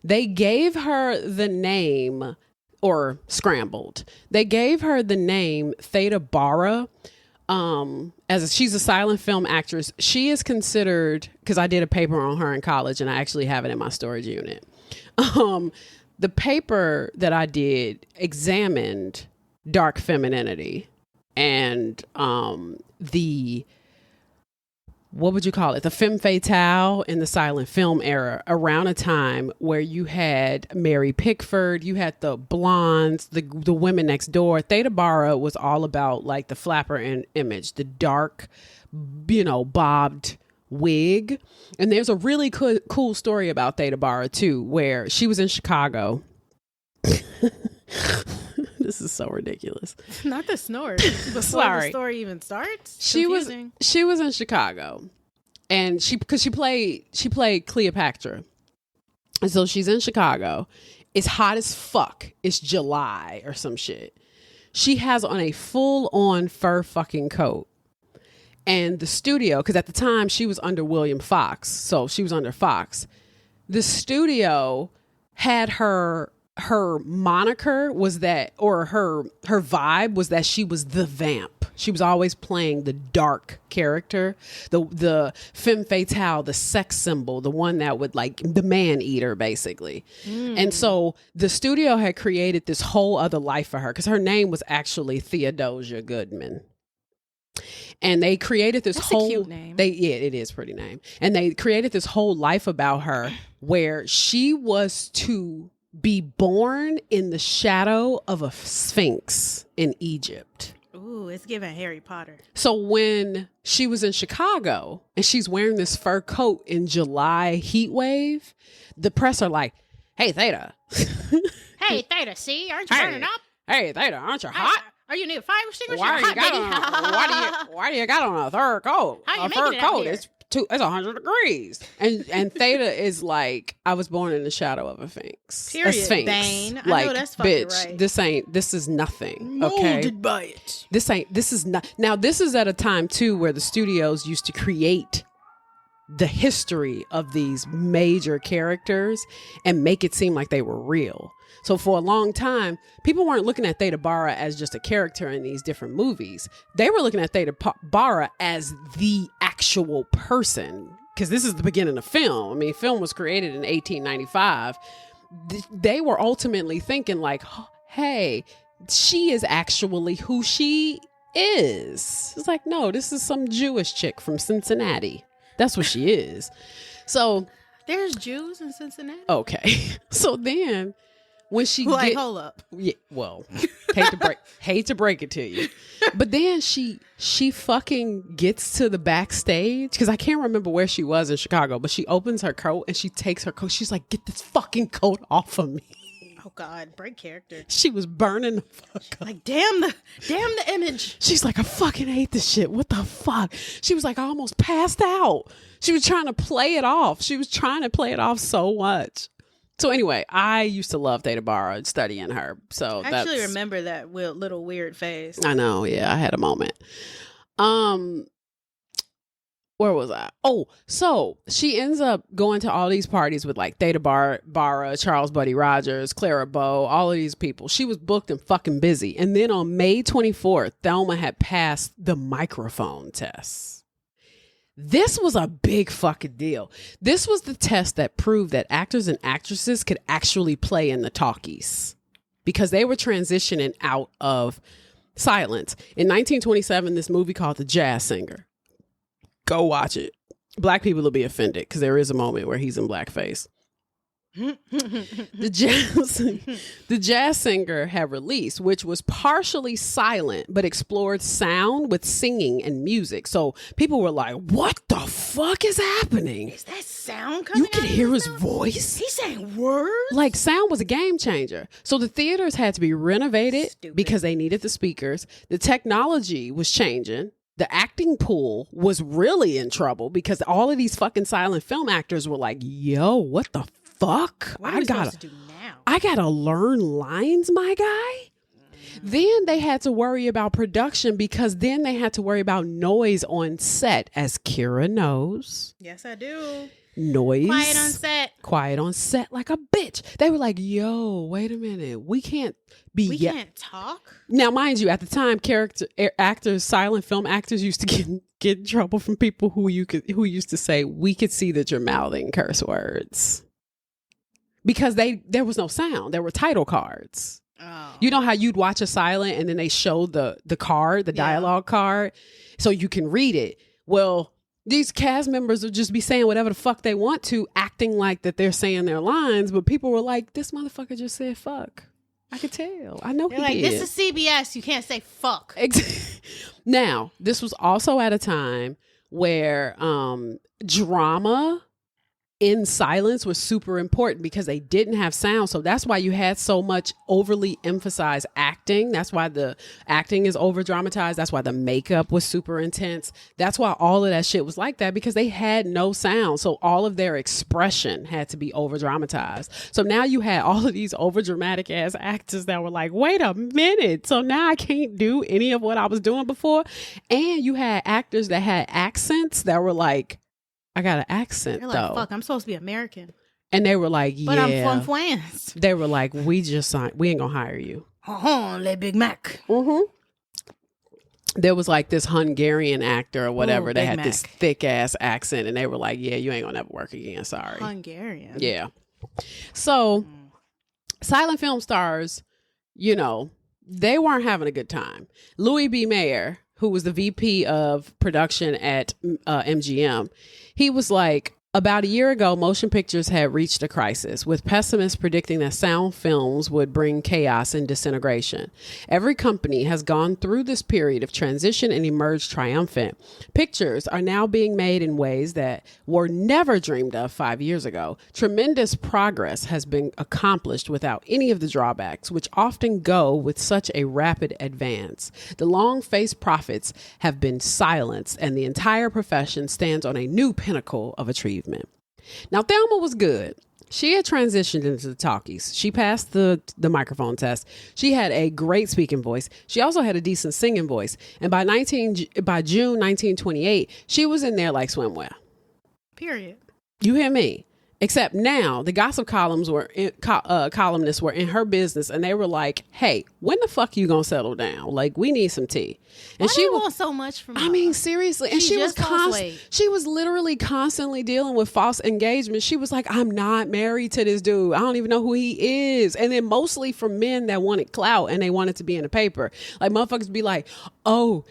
They gave her the name, or scrambled. They gave her the name Theta Bara. She's a silent film actress. She is considered, because I did a paper on her in college and I actually have it in my storage unit. The paper that I did examined dark femininity and what would you call it? The femme fatale in the silent film era, around a time where you had Mary Pickford, you had the blondes, the women next door. Theta Bara was all about like the flapper image, the dark, bobbed wig. And there's a really cool story about Theta Bara too, where she was in Chicago. This is so ridiculous. Not the snort. Before the story even starts. She was in Chicago, and because she played Cleopatra, and so she's in Chicago. It's hot as fuck. It's July or some shit. She has on a full on fur fucking coat, and the studio, because at the time she was under William Fox, so she was under Fox. The studio had her moniker was that, or her vibe was that she was the vamp. She was always playing the dark character, the femme fatale, the sex symbol, the one that would like the man eater basically. And so the studio had created this whole other life for her because her name was actually Theodosia Goodman. And they created this That's whole a cute name. It is a pretty name. And they created this whole life about her where she was to be born in the shadow of a sphinx in Egypt. Ooh, it's giving Harry Potter. So when she was in Chicago and she's wearing this fur coat in July heat wave, the press are like, "Hey, Theta." Hey, Theta, see? Aren't you burning up? Hey, Theta, aren't you hot? Are you need a fire extinguisher? Why do you got on a third coat? How you A making fur it out coat here? it's 100 degrees. And Theta is like, I was born in the shadow of a sphinx. Period, A sphinx. Bane. I Like, know that's fucking bitch, right. this is nothing. Okay. Molded by it. This is not. Now, this is at a time too where the studios used to create the history of these major characters and make it seem like they were real. So for a long time, people weren't looking at Theta Bara as just a character in these different movies. They were looking at Theta Bara as the actual person, because this is the beginning of film. I mean, film was created in 1895. They were ultimately thinking like, hey, she is actually who she is. It's like, no, this is some Jewish chick from Cincinnati. That's what she is. So there's Jews in Cincinnati. Okay. So then when she hold up. Yeah, well, hate to break it to you. But then she fucking gets to the backstage, because I can't remember where she was in Chicago, but she opens her coat and she takes her coat. She's like, "Get this fucking coat off of me." Oh God, break character. She was burning the fuck up. Like, damn the image. She's like, "I fucking hate this shit. What the fuck?" She was like, "I almost passed out." She was trying to play it off. She was trying to play it off so much. So anyway, I used to love Theta Bara, studying her. So I actually remember that little weird face. I know. Yeah, I had a moment. Where was I? Oh, so she ends up going to all these parties with like Theta Bara, Charles Buddy Rogers, Clara Bow, all of these people. She was booked and fucking busy. And then on May 24th, Thelma had passed the microphone test. This was a big fucking deal. This was the test that proved that actors and actresses could actually play in the talkies, because they were transitioning out of silence. In 1927, this movie called The Jazz Singer Go watch it. Black people will be offended because there is a moment where he's in blackface. The jazz singer had released, which was partially silent but explored sound with singing and music. So people were like, what the fuck is happening? Is that sound coming You can out hear of his mouth? voice. He's saying words? Like, sound was a game changer. So the theaters had to be renovated because they needed the speakers. The technology was changing. The acting pool was really in trouble because all of these fucking silent film actors were like, yo, what the fuck? What are we supposed to do now? I gotta learn lines, my guy. Then they had to worry about production because then they had to worry about noise on set, as Kirrah knows. Yes, I do. Noise. Quiet on set. Quiet on set like a bitch. They were like, yo, wait a minute. We can't be. We can't talk. Now, mind you, at the time, actors, silent film actors used to get in trouble from people who used to say, we could see that you're mouthing curse words. Because there was no sound. There were title cards. Oh. You know how you'd watch a silent and then they show the card, the dialogue card, so you can read it. Well, these cast members would just be saying whatever the fuck they want to, acting like that they're saying their lines. But people were like, this motherfucker just said fuck. I could tell. I know They're he like, did. this is CBS. You can't say fuck. Now, this was also at a time where drama in silence was super important because they didn't have sound. So that's why you had so much overly emphasized acting. That's why the acting is over dramatized. That's why the makeup was super intense. That's why all of that shit was like that, because they had no sound. So all of their expression had to be over dramatized. So now you had all of these over dramatic ass actors that were like, wait a minute. So now I can't do any of what I was doing before. And you had actors that had accents that were like, I got an accent. They're like, though. fuck, I'm supposed to be American. And they were like, But yeah. I'm from France. They were like, we ain't gonna hire you. Le Big Mac. Mm-hmm. There was like this Hungarian actor or whatever that had this thick ass accent, and they were like, yeah, you ain't gonna ever work again. Sorry. Hungarian. Yeah. So silent film stars, they weren't having a good time. Louis B. Mayer, who was the VP of production at MGM, he was like, about a year ago, motion pictures had reached a crisis, with pessimists predicting that sound films would bring chaos and disintegration. Every company has gone through this period of transition and emerged triumphant. Pictures are now being made in ways that were never dreamed of 5 years ago. Tremendous progress has been accomplished without any of the drawbacks, which often go with such a rapid advance. The long-faced prophets have been silenced, and the entire profession stands on a new pinnacle of achievement. Now, Thelma was good. She had transitioned into the talkies. She passed the microphone test. She had a great speaking voice. She also had a decent singing voice. And by June 1928, she was in there like swimwear. Period. You hear me? Except now, the gossip columnists were in her business, and they were like, "Hey, when the fuck you gonna settle down? Like, we need some tea." And Why do you want so much from her? I mean, seriously. And she was literally constantly dealing with false engagement. She was like, I'm not married to this dude. I don't even know who he is. And then mostly from men that wanted clout and they wanted to be in the paper. Like, motherfuckers be like, oh,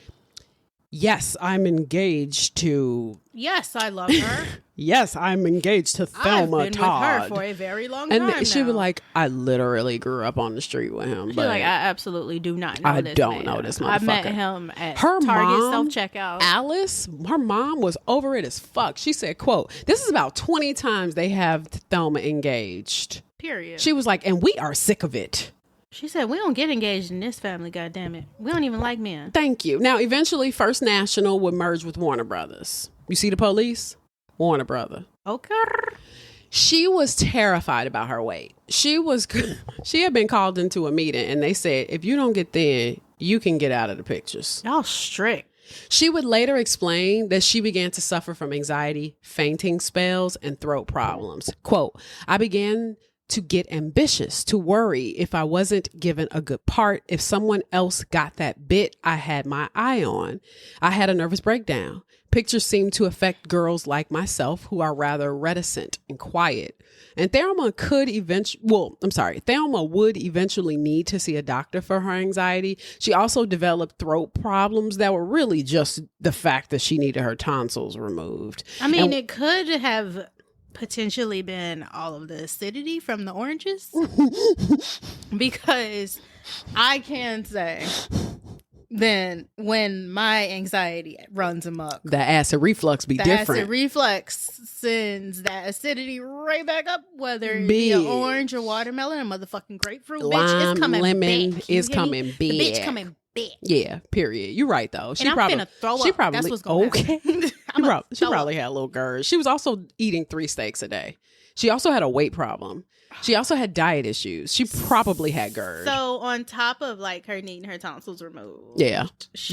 yes, I'm engaged to... Yes, I love her. Yes, I'm engaged to Thelma I've been Todd. with her for a very long and time And she now. was like, I literally grew up on the street with him. She's But like, I absolutely do not know this don't man. know this motherfucker. I met him at Her Target mom, self-checkout. Alice, her mom was over it as fuck. She said, quote, this is about 20 times they have Thelma engaged. Period. She was like, and we are sick of it. She said, we don't get engaged in this family, goddammit. We don't even like men. Thank you. Now, eventually, First National would merge with Warner Brothers. You see the police? Warner Brother. Okay. She was terrified about her weight. She had been called into a meeting, and they said, if you don't get thin, you can get out of the pictures. Y'all strict. She would later explain that she began to suffer from anxiety, fainting spells, and throat problems. Quote, I began to get ambitious, to worry if I wasn't given a good part, if someone else got that bit I had my eye on. I had a nervous breakdown. Pictures seem to affect girls like myself who are rather reticent and quiet. And Thelma would eventually need to see a doctor for her anxiety. She also developed throat problems that were really just the fact that she needed her tonsils removed. I mean, it could have potentially been all of the acidity from the oranges. Because I can say, then when my anxiety runs amok, the acid reflux be different. The acid reflux sends that acidity right back up, whether it be an orange or watermelon or motherfucking grapefruit. Lime, bitch, it's coming lemon back. is coming big. The bitch coming big. Yeah, period. You're right though. I'm finna throw up. That's what's going to happen. She probably had a little GERD. She was also eating 3 steaks a day. She also had a weight problem. She also had diet issues. She probably had GERD. So on top of like her needing her tonsils removed. Yeah.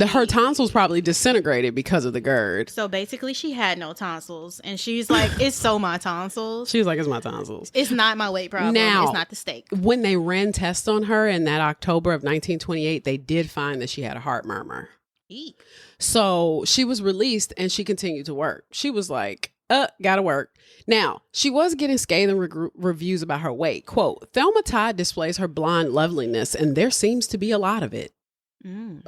Her tonsils probably disintegrated because of the GERD. So basically she had no tonsils. And she's like, it's so my tonsils. She was like, it's my tonsils. It's not my weight problem. Now, it's not the steak. When they ran tests on her in that October of 1928, they did find that she had a heart murmur. Eek. So she was released and she continued to work. She was like, gotta work. Now, she was getting scathing reviews about her weight. Quote, Thelma Todd displays her blonde loveliness, and there seems to be a lot of it.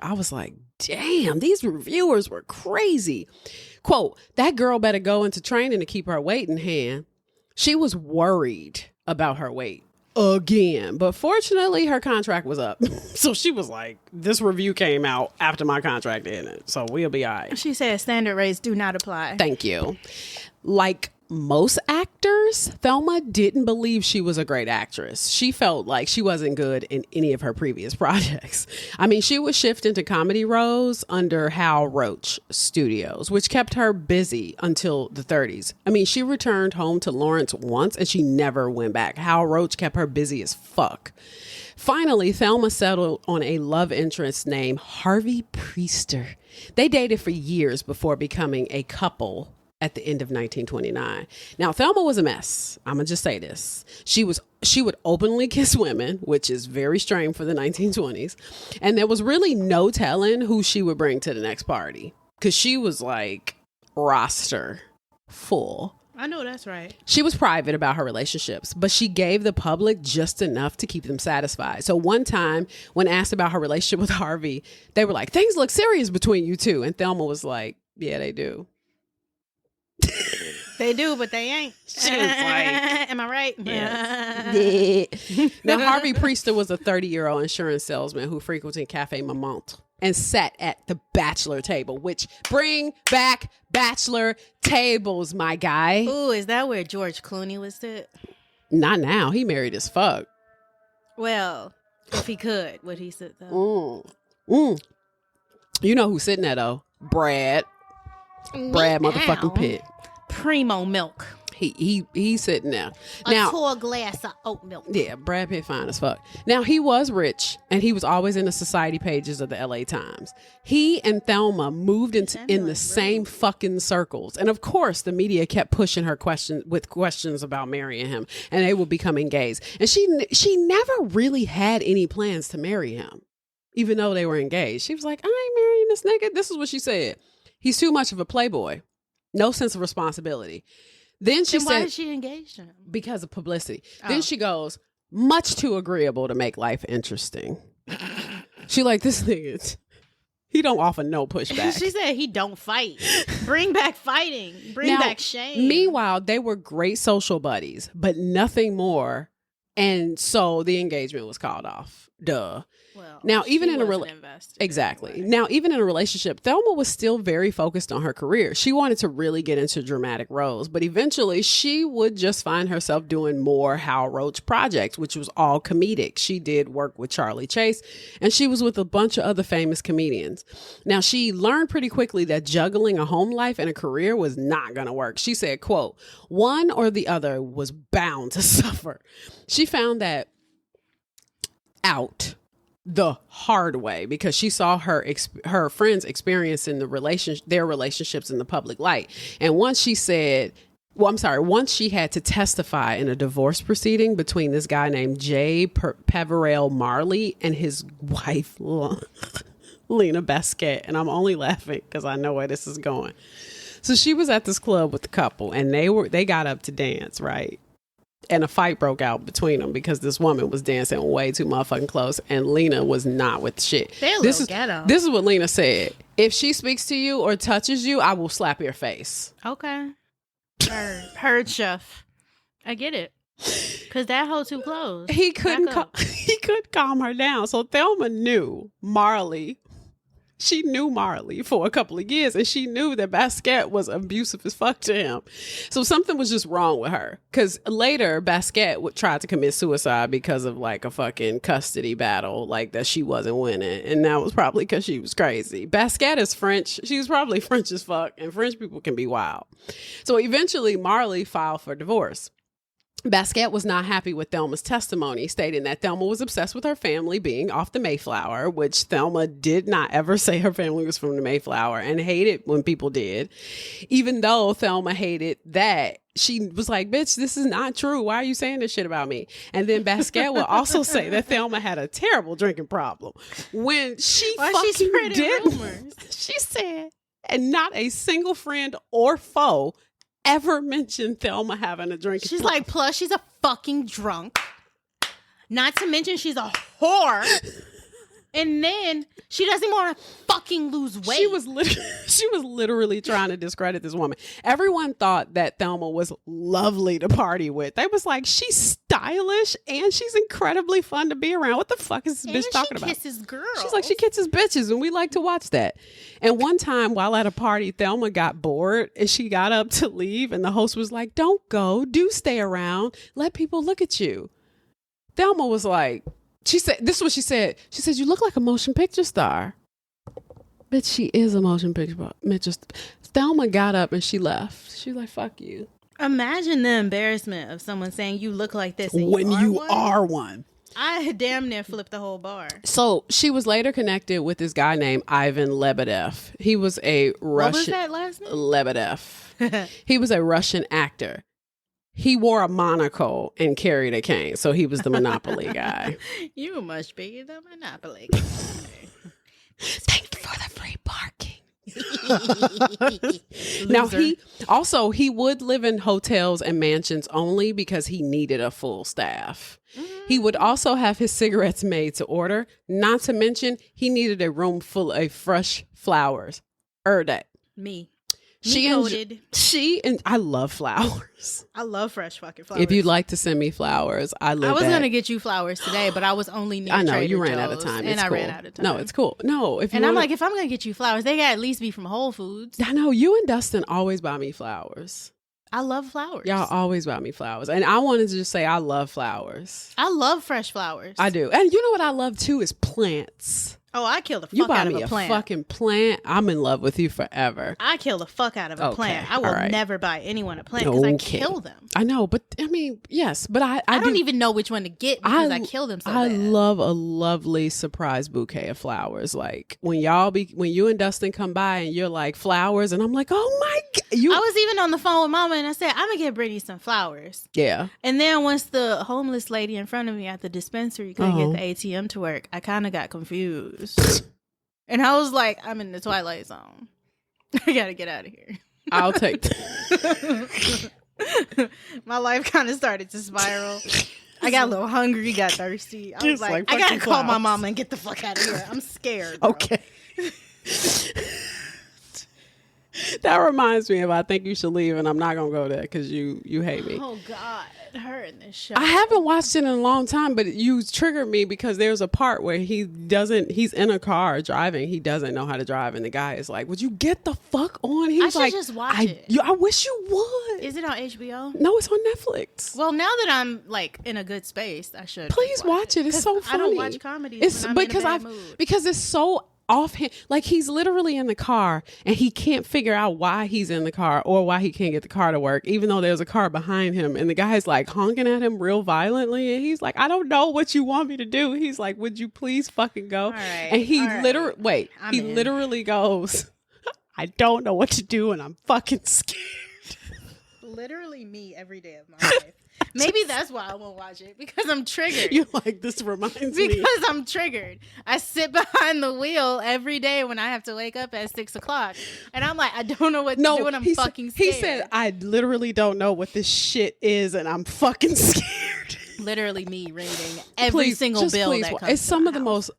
I was like, damn, these reviewers were crazy. Quote, that girl better go into training to keep her weight in hand. She was worried about her weight again, but fortunately her contract was up. So she was like, this review came out after my contract ended, so we'll be all right. She said standard rates do not apply. Thank you. Like most actors, Thelma didn't believe she was a great actress. She felt like she wasn't good in any of her previous projects. I mean, she would shift into comedy roles under Hal Roach Studios, which kept her busy until the 30s. I mean, she returned home to Lawrence once and she never went back. Hal Roach kept her busy as fuck. Finally, Thelma settled on a love interest named Harvey Priester. They dated for years before becoming a couple at the end of 1929. Now, Thelma was a mess. I'm going to just say this. She would openly kiss women, which is very strange for the 1920s. And there was really no telling who she would bring to the next party. Because she was like roster full. I know that's right. She was private about her relationships, but she gave the public just enough to keep them satisfied. So one time when asked about her relationship with Harvey, they were like, things look serious between you two. And Thelma was like, yeah, they do. They do, but they ain't. She was like, am I right? Yeah. Now, Harvey Priester was a 30-year-old insurance salesman who frequented Cafe Mamont and sat at the bachelor table, which bring back bachelor tables, my guy. Ooh, is that where George Clooney was sit? Not now. He married as fuck. Well, if he could, would he sit though? You know who's sitting there, though? Brad motherfucking Pitt. Primo milk. He's sitting there. A tall glass of oat milk. Yeah, Brad Pitt fine as fuck. Now, he was rich, and he was always in the society pages of the LA Times. He and Thelma moved in the same fucking circles. And of course, the media kept pushing her questions about marrying him, and they would become engaged. And she never really had any plans to marry him, even though they were engaged. She was like, I ain't marrying this nigga. This is what she said. He's too much of a playboy. No sense of responsibility. Then she said, why is she engaged in him? Because of publicity. Then she goes, much too agreeable to make life interesting. She like, this nigga, he don't offer no pushback. She said he don't fight. Bring back fighting. Bring back shame. Meanwhile, they were great social buddies, but nothing more. And so the engagement was called off. Duh. Well, now, even in a Now, even in a relationship, Thelma was still very focused on her career. She wanted to really get into dramatic roles, but eventually she would just find herself doing more Hal Roach projects, which was all comedic. She did work with Charlie Chase, and she was with a bunch of other famous comedians. Now, she learned pretty quickly that juggling a home life and a career was not going to work. She said, quote, one or the other was bound to suffer. She found that out the hard way because she saw her friends experiencing their relationships in the public light. And once she had to testify in a divorce proceeding between this guy named J. Peverell Marley and his wife, Lena Basquette. And I'm only laughing because I know where this is going. So she was at this club with the couple, and they got up to dance, right? And a fight broke out between them because this woman was dancing way too motherfucking close, and Lena was not with shit. This is what Lena said. If she speaks to you or touches you, I will slap your face. Okay. Heard, chef. I get it. Because that hoe too close. He couldn't calm her down. So Thelma knew Marley. She knew Marley for a couple of years, and she knew that Basquiat was abusive as fuck to him. So something was just wrong with her. Because later, Basquiat tried to commit suicide because of like a fucking custody battle, like that she wasn't winning. And that was probably because she was crazy. Basquiat is French. She was probably French as fuck, and French people can be wild. So eventually, Marley filed for divorce. Basquiat was not happy with Thelma's testimony, stating that Thelma was obsessed with her family being off the Mayflower, which Thelma did not ever say her family was from the Mayflower, and hated when people did. Even though Thelma hated that, she was like, bitch, this is not true. Why are you saying this shit about me? And then Basquiat will also say that Thelma had a terrible drinking problem. When she did, she said, and not a single friend or foe ever mentioned Thelma having a drinking She's problem. like, plus she's a fucking drunk. Not to mention she's a whore. And then she doesn't want to fucking lose weight. She was literally trying to discredit this woman. Everyone thought that Thelma was lovely to party with. They was like, she's stylish and she's incredibly fun to be around. What the fuck is this bitch talking about? She kisses girls. She's like, she kisses bitches, and we like to watch that. And one time while at a party, Thelma got bored and she got up to leave, and the host was like, don't go, do stay around, let people look at you. Thelma was like, she said, this is what she said. She said, you look like a motion picture star. Bitch, she is a motion picture star. Thelma got up and she left. She was like, fuck you. Imagine the embarrassment of someone saying you look like this and when you are one. I damn near flipped the whole bar. So she was later connected with this guy named Ivan Lebedev. He was a Russian. What was that last name? Lebedev. He was a Russian actor. He wore a monocle and carried a cane, so he was the Monopoly guy. You must be the Monopoly guy. Thank you for the free parking. Now he would live in hotels and mansions only because he needed a full staff. He would also have his cigarettes made to order. Not to mention, he needed a room full of fresh flowers. Me. I love flowers. I love fresh fucking flowers. If you'd like to send me flowers, I was going to get you flowers today, but I was only near I know Trader you ran Joe's, out of time. And it's I cool. ran out of time. No, it's cool. No, if you I'm like, if I'm going to get you flowers, they got to at least be from Whole Foods. I know you and Dustin always buy me flowers. I love flowers. Y'all always buy me flowers. And I wanted to just say I love flowers. I love fresh flowers. I do. And you know what I love too is plants. Oh, I kill the fuck out of a plant. You buy me a fucking plant, I'm in love with you forever. I kill the fuck out of a plant. I will never buy anyone a plant because I kill them. I know, but I mean, yes, but I don't even know which one to get because I kill them so bad. I love a lovely surprise bouquet of flowers. Like when you and Dustin come by and you're like flowers, and I'm like, oh my God. I was even on the phone with Mama and I said, I'm gonna get Brittany some flowers. Yeah. And then once the homeless lady in front of me at the dispensary couldn't get the ATM to work, I kind of got confused. And I was like, I'm in the Twilight Zone. I gotta get out of here. I'll take that. My life kind of started to spiral. I got a little hungry, got thirsty. I was like I gotta call my mama and get the fuck out of here. I'm scared. Bro. Okay. That reminds me of I Think You Should Leave, and I'm not gonna go there because you hate me. Oh God, her in this show. I haven't watched it in a long time, but you triggered me because there's a part where he's in a car driving, he doesn't know how to drive, and the guy is like, "Would you get the fuck on?" He's like, just watch it. I wish you would. Is it on HBO? No, it's on Netflix. Well, now that I'm like in a good space, I should. Please watch it. It's so funny. I don't watch comedies when I'm in a bad mood. Because it's so offhand, like he's literally in the car and he can't figure out why he's in the car or why he can't get the car to work, even though there's a car behind him, and the guy's like honking at him real violently, and he's like, I don't know what you want me to do. He's like, would you please fucking go? And he literally goes, I don't know what to do and I'm fucking scared. literally me every day of my life. Maybe that's why I won't watch it, because I'm triggered. You're like, this reminds me. Because I'm triggered. I sit behind the wheel every day when I have to wake up at 6 o'clock. And I'm like, I don't know what to do, and I'm fucking scared. He said, I literally don't know what this shit is, and I'm fucking scared. Literally me rating every single bill that comes It's some of the most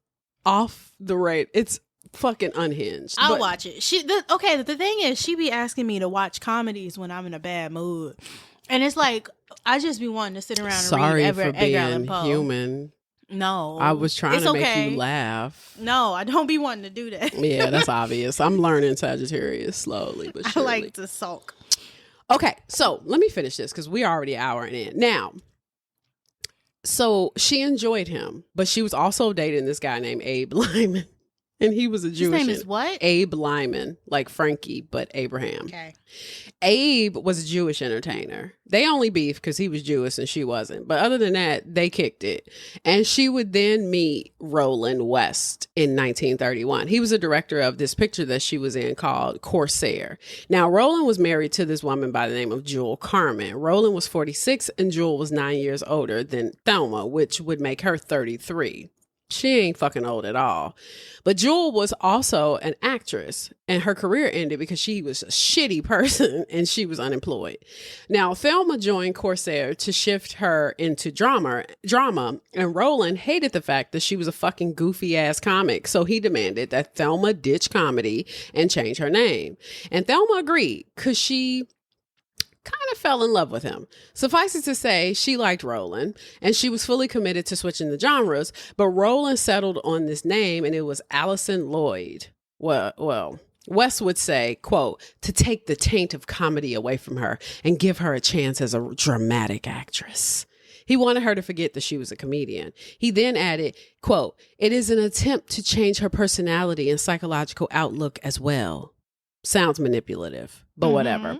off the rate. It's fucking unhinged. I'll watch it. The thing is, she be asking me to watch comedies when I'm in a bad mood. And it's like, I just be wanting to sit around and read Edgar Allan Poe. Human. No. I was trying to make you laugh. No, I don't be wanting to do that. Yeah, that's obvious. I'm learning Sagittarius slowly but surely. I like to sulk. Okay, so let me finish this because we're already an hour in. Now, so she enjoyed him, but she was also dating this guy named Abe Lyman. And he was a Jewish. His name is what? Abe Lyman, like Frankie, but Abraham. Okay. Abe was a Jewish entertainer. They only beefed because he was Jewish and she wasn't. But other than that, they kicked it. And she would then meet Roland West in 1931. He was a director of this picture that she was in called Corsair. Now, Roland was married to this woman by the name of Jewel Carmen. Roland was 46 and Jewel was 9 years older than Thelma, which would make her 33. She ain't fucking old at all. But Jewel was also an actress, and her career ended because she was a shitty person and she was unemployed. Now, Thelma joined Corsair to shift her into drama, and Roland hated the fact that she was a fucking goofy ass comic. So he demanded that Thelma ditch comedy and change her name. And Thelma agreed because she kind of fell in love with him. Suffice it to say, she liked Roland and she was fully committed to switching the genres, but Roland settled on this name and it was Allison Lloyd. Well, West would say, quote, to take the taint of comedy away from her and give her a chance as a dramatic actress. He wanted her to forget that she was a comedian. He then added, quote, it is an attempt to change her personality and psychological outlook as well. Sounds manipulative, but whatever.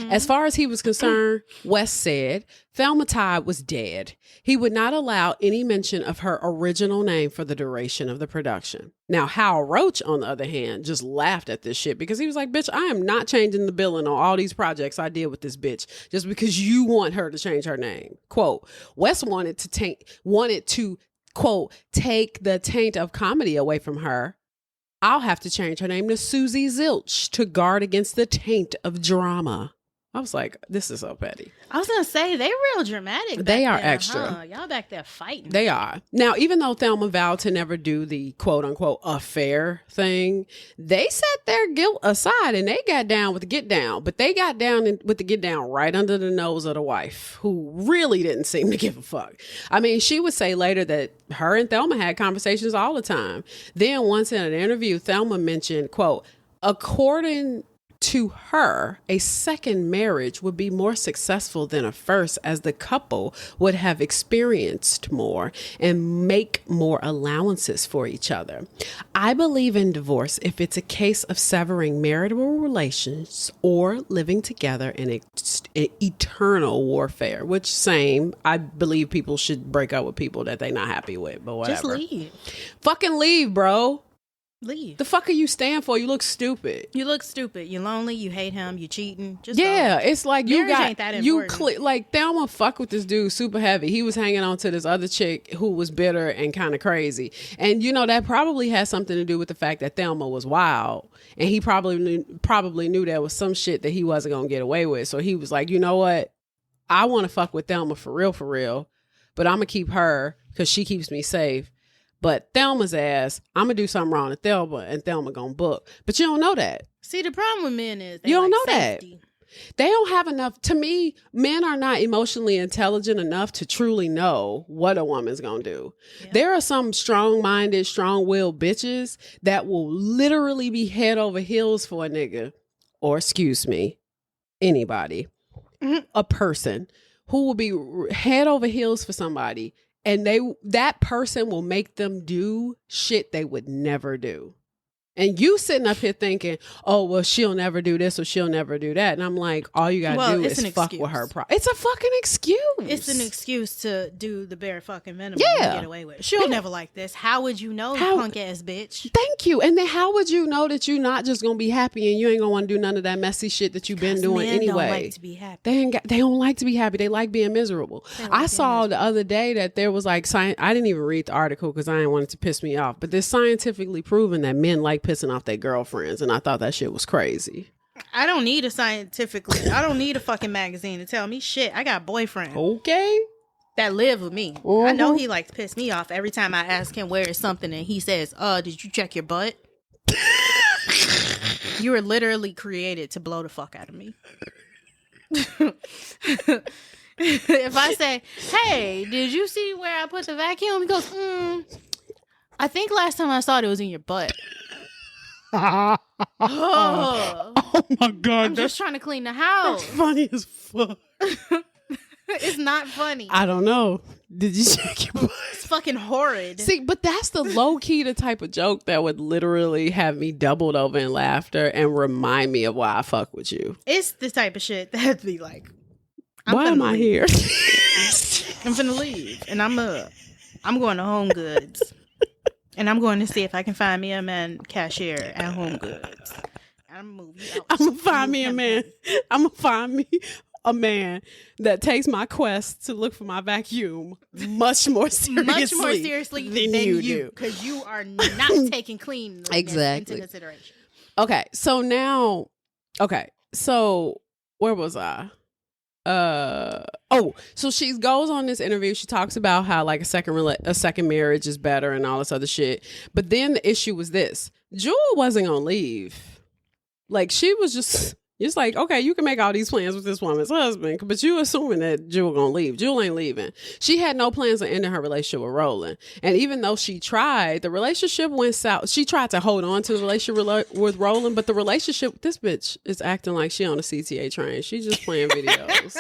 As far as he was concerned, West said Thelma Todd was dead. He would not allow any mention of her original name for the duration of the production. Now, Hal Roach, on the other hand, just laughed at this shit because he was like, bitch, I am not changing the billing on all these projects I did with this bitch just because you want her to change her name. Quote, West wanted to, quote, take the taint of comedy away from her. I'll have to change her name to Susie Zilch to guard against the taint of drama. I was like, this is so petty. I was going to say, they real dramatic. They are there, extra. Huh? Y'all back there fighting. They are. Now, even though Thelma vowed to never do the quote unquote affair thing, they set their guilt aside and they got down with the get down. But they got down with the get down right under the nose of the wife, who really didn't seem to give a fuck. I mean, she would say later that her and Thelma had conversations all the time. Then once in an interview, Thelma mentioned, quote, according to her, a second marriage would be more successful than a first, as the couple would have experienced more and make more allowances for each other. I believe in divorce if it's a case of severing marital relations or living together in eternal warfare, which same, I believe people should break up with people that they're not happy with, but whatever. Just leave. Fucking leave, bro. Leave. The fuck are you stand for? You look stupid. You look stupid. You're lonely. You hate him. You cheating. Just yeah, it's like you marriage ain't that important. Like Thelma fuck with this dude super heavy. He was hanging on to this other chick who was bitter and kind of crazy, and you know that probably has something to do with the fact that Thelma was wild, and he probably knew there was some shit that he wasn't gonna get away with. So he was like, you know what, I want to fuck with Thelma for real, but I'm gonna keep her because she keeps me safe. But Thelma's ass, I'm going to do something wrong to Thelma and Thelma going to book. But you don't know that. See, the problem with men is you don't know safety. That. They don't have enough. To me, men are not emotionally intelligent enough to truly know what a woman's going to do. Yeah. There are some strong-minded, strong-willed bitches that will literally be head over heels for a nigga. Or, excuse me, anybody. A person who will be head over heels for somebody. And that person will make them do shit they would never do. And you sitting up here thinking, oh, well, she'll never do this or she'll never do that. And I'm like, all you got to do is fuck with her. It's a fucking excuse. It's an excuse to do the bare fucking minimum yeah. to get away with. She'll never like this. How would you know, punk ass bitch? Thank you. And then how would you know that you're not just going to be happy and you ain't going to want to do none of that messy shit that you've been doing anyway? They don't like to be happy. They don't like to be happy. They like being miserable. I saw the other day that there was like science. I didn't even read the article because I didn't want it to piss me off. But there's scientifically proven that men like pissing off their girlfriends. And I thought that shit was crazy. I don't need I don't need a fucking magazine to tell me shit. I got boyfriends. Okay. That live with me. Mm-hmm. I know he likes to piss me off every time I ask him where is something and he says, did you check your butt? You were literally created to blow the fuck out of me. If I say, hey, did you see where I put the vacuum? He goes, I think last time I saw it was in your butt. Oh my God. I'm just trying to clean the house. That's funny as fuck. It's not funny. I don't know. Did you check your butt? It's fucking horrid. See, but that's the low key, the type of joke that would literally have me doubled over in laughter and remind me of why I fuck with you. It's the type of shit that'd be like, why am I here? I'm finna leave. And I'm going to Home Goods. And I'm going to see if I can find me a man cashier at Home Goods. I'm going to find me a man. I'm going to find me a man that takes my quest to look for my vacuum much more seriously than you do. Because you are not taking clean into consideration. Okay. So now, so where was I? So she goes on this interview. She talks about how like a second marriage is better and all this other shit. But then the issue was this: Jewel wasn't gonna leave. Like she was just like, okay, you can make all these plans with this woman's husband, but you assuming that Jewel gonna leave. Jewel ain't leaving. She had no plans of ending her relationship with Roland. And even though she tried, the relationship went south. She tried to hold on to the relationship with Roland, but the relationship, this bitch is acting like she on a CTA train. She's just playing videos.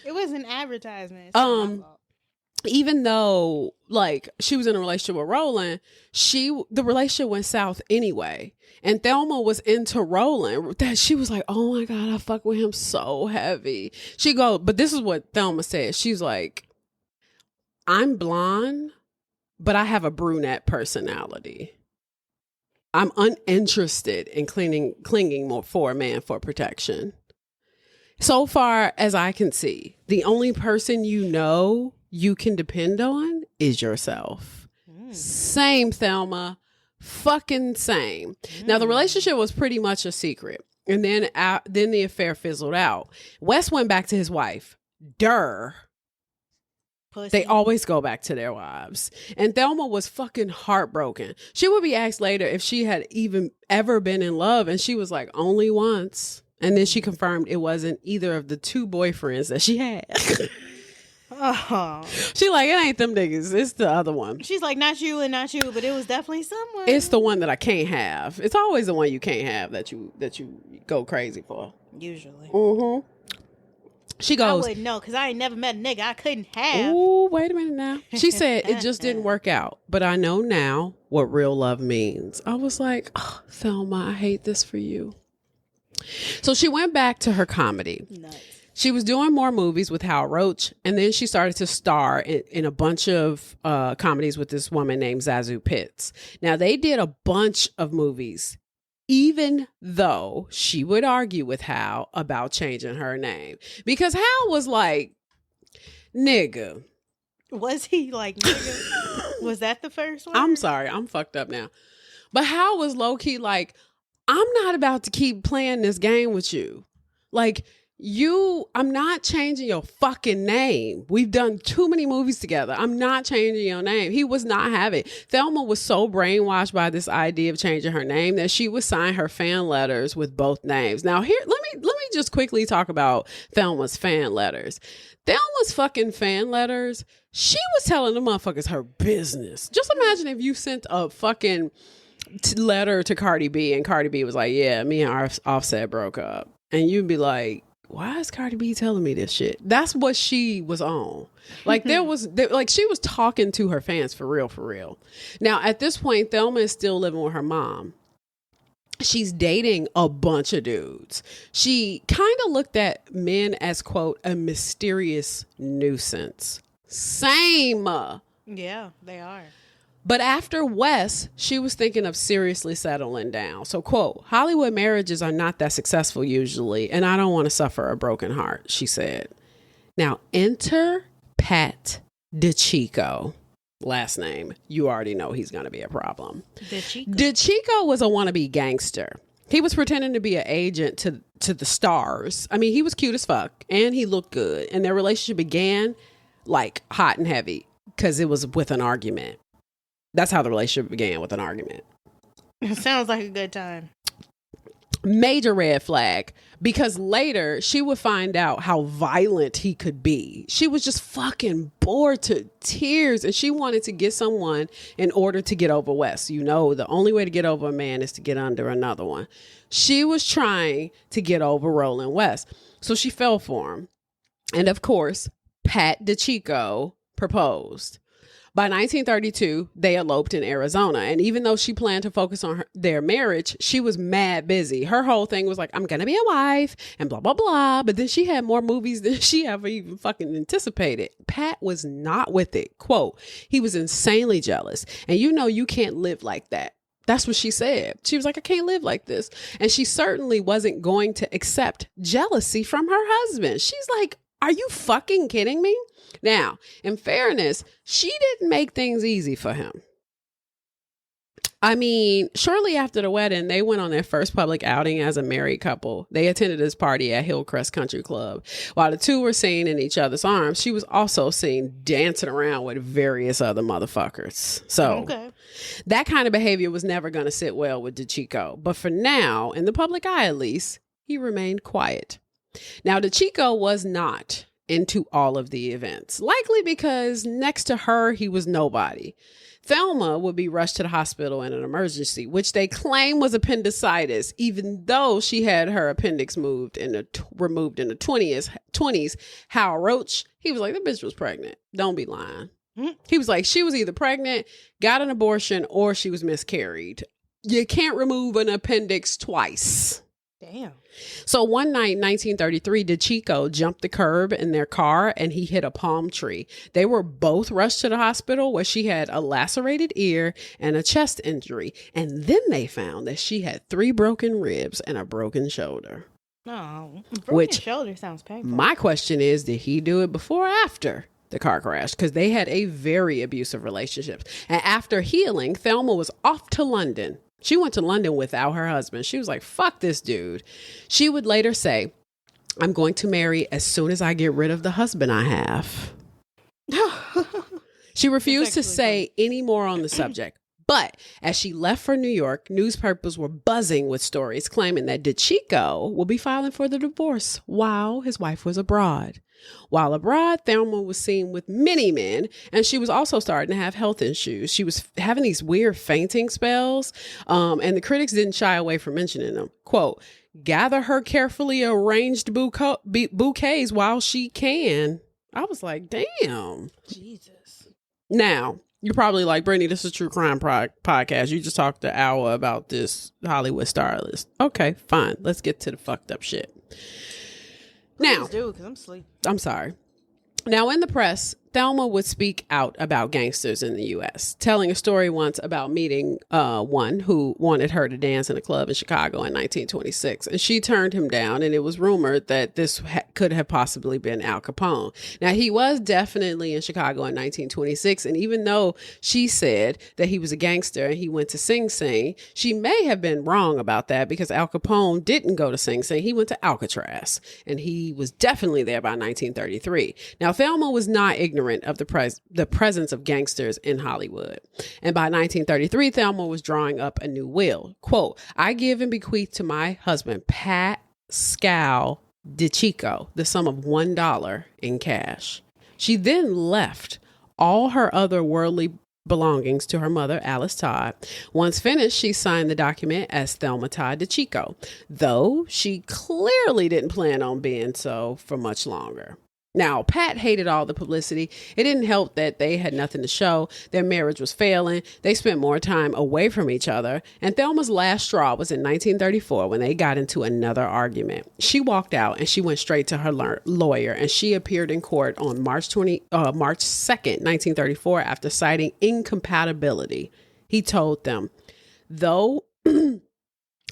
It was an advertisement. Even though like she was in a relationship with Roland, the relationship went south anyway. And Thelma was into Roland. That she was like, oh my God, I fuck with him so heavy. But this is what Thelma said. She's like, I'm blonde, but I have a brunette personality. I'm uninterested in clinging more for a man for protection. So far as I can see, the only person you can depend on is yourself. Same, Thelma. Fucking same. Now the relationship was pretty much a secret, and then the affair fizzled out. Wes went back to his wife. Pussy. They always go back to their wives. And Thelma was fucking heartbroken. She would be asked later if she had even ever been in love, and she was like, only once. And then she confirmed it wasn't either of the two boyfriends that she had. Oh. She like, it ain't them niggas, it's the other one. She's like, not you and not you, but it was definitely someone. It's the one that I can't have. It's always the one you can't have that you go crazy for. Usually. Mm-hmm. She goes, I wouldn't know because I ain't never met a nigga I couldn't have. Ooh, wait a minute now. She said it just didn't work out, but I know now what real love means. I was like, oh, Thelma, I hate this for you. So she went back to her comedy. Nice. She was doing more movies with Hal Roach, and then she started to star in a bunch of comedies with this woman named Zazie Pitts. Now, they did a bunch of movies, even though she would argue with Hal about changing her name. Because Hal was like, nigga. Was he like, nigga? Was that the first one? I'm sorry, I'm fucked up now. But Hal was low-key like, I'm not about to keep playing this game with you. Like, I'm not changing your fucking name. We've done too many movies together. I'm not changing your name. He was not having. Thelma was so brainwashed by this idea of changing her name that she would sign her fan letters with both names. Now here, let me just quickly talk about Thelma's fan letters. Thelma's fucking fan letters, she was telling the motherfuckers her business. Just imagine if you sent a fucking letter to Cardi B and Cardi B was like, yeah, me and Offset broke up. And you'd be like, why is Cardi B telling me this shit? That's what she was on. Like she was talking to her fans for real. Now at this point, Thelma is still living with her mom. she's dating a bunch of dudes. She kind of looked at men as, quote, a mysterious nuisance. Same. Yeah, they are. But after Wes, she was thinking of seriously settling down. So, quote, Hollywood marriages are not that successful usually, and I don't want to suffer a broken heart, she said. Now, enter Pat DiCicco. Last name, you already know he's going to be a problem. DiCicco was a wannabe gangster. He was pretending to be an agent to the stars. I mean, he was cute as fuck, and he looked good. And their relationship began like hot and heavy because it was with an argument. That's how the relationship began, with an argument. It sounds like a good time. Major red flag, because later she would find out how violent he could be. She was just fucking bored to tears, and she wanted to get someone in order to get over Wes. You know, the only way to get over a man is to get under another one. She was trying to get over Roland West, so she fell for him. And of course, Pat DiCicco proposed. By 1932, they eloped in Arizona. And even though she planned to focus on their marriage, she was mad busy. Her whole thing was like, I'm going to be a wife and blah, blah, blah. But then she had more movies than she ever even fucking anticipated. Pat was not with it. Quote, he was insanely jealous. And you know, you can't live like that. That's what she said. She was like, I can't live like this. And she certainly wasn't going to accept jealousy from her husband. She's like, are you fucking kidding me? Now, in fairness, she didn't make things easy for him. I mean, shortly after the wedding, they went on their first public outing as a married couple. They attended this party at Hillcrest Country Club. While the two were seen in each other's arms, she was also seen dancing around with various other motherfuckers. So that kind of behavior was never going to sit well with DiCicco. But for now, in the public eye at least, he remained quiet. Now, DiCicco was not into all of the events, likely because next to her, he was nobody. Thelma would be rushed to the hospital in an emergency, which they claim was appendicitis, even though she had her appendix removed in the 20s. Hal Roach, he was like, the bitch was pregnant. Don't be lying. He was like, she was either pregnant, got an abortion, or she was miscarried. You can't remove an appendix twice. Damn. So one night in 1933, DiCicco jumped the curb in their car and he hit a palm tree. They were both rushed to the hospital where she had a lacerated ear and a chest injury. And then they found that she had 3 broken ribs and a broken shoulder. Oh, broken shoulder sounds painful. My question is, did he do it before or after the car crash? Because they had a very abusive relationship. And after healing, Thelma was off to London. She went to London without her husband. She was like, fuck this dude. She would later say, I'm going to marry as soon as I get rid of the husband I have. She refused to say any more on the subject. But as she left for New York, newspapers were buzzing with stories claiming that DiCicco will be filing for the divorce while his wife was abroad. While abroad, Thelma was seen with many men, and she was also starting to have health issues. She was having these weird fainting spells, and the critics didn't shy away from mentioning them. Quote, gather her carefully arranged bouquets while she can. I was like, damn. Jesus. Now, you're probably like, Brittany, this is a true crime podcast. You just talked an hour about this Hollywood starlist. Okay, fine. Let's get to the fucked up shit. Now, because I'm asleep. I'm sorry. Now, in the press, Thelma would speak out about gangsters in the U.S., telling a story once about meeting one who wanted her to dance in a club in Chicago in 1926. And she turned him down, and it was rumored that this could have possibly been Al Capone. Now, he was definitely in Chicago in 1926, and even though she said that he was a gangster and he went to Sing Sing, she may have been wrong about that because Al Capone didn't go to Sing Sing. He went to Alcatraz, and he was definitely there by 1933. Now, Thelma was not ignorant of the presence of gangsters in Hollywood. And by 1933, Thelma was drawing up a new will. Quote, I give and bequeath to my husband, Pascal DiCicco, the sum of $1 in cash. She then left all her other worldly belongings to her mother, Alice Todd. Once finished, she signed the document as Thelma Todd DiCicco, though she clearly didn't plan on being so for much longer. Now, Pat hated all the publicity. It didn't help that they had nothing to show. Their marriage was failing. They spent more time away from each other. And Thelma's last straw was in 1934 when they got into another argument. She walked out and she went straight to her lawyer, and she appeared in court on March 2nd, 1934, after citing incompatibility. He told them, though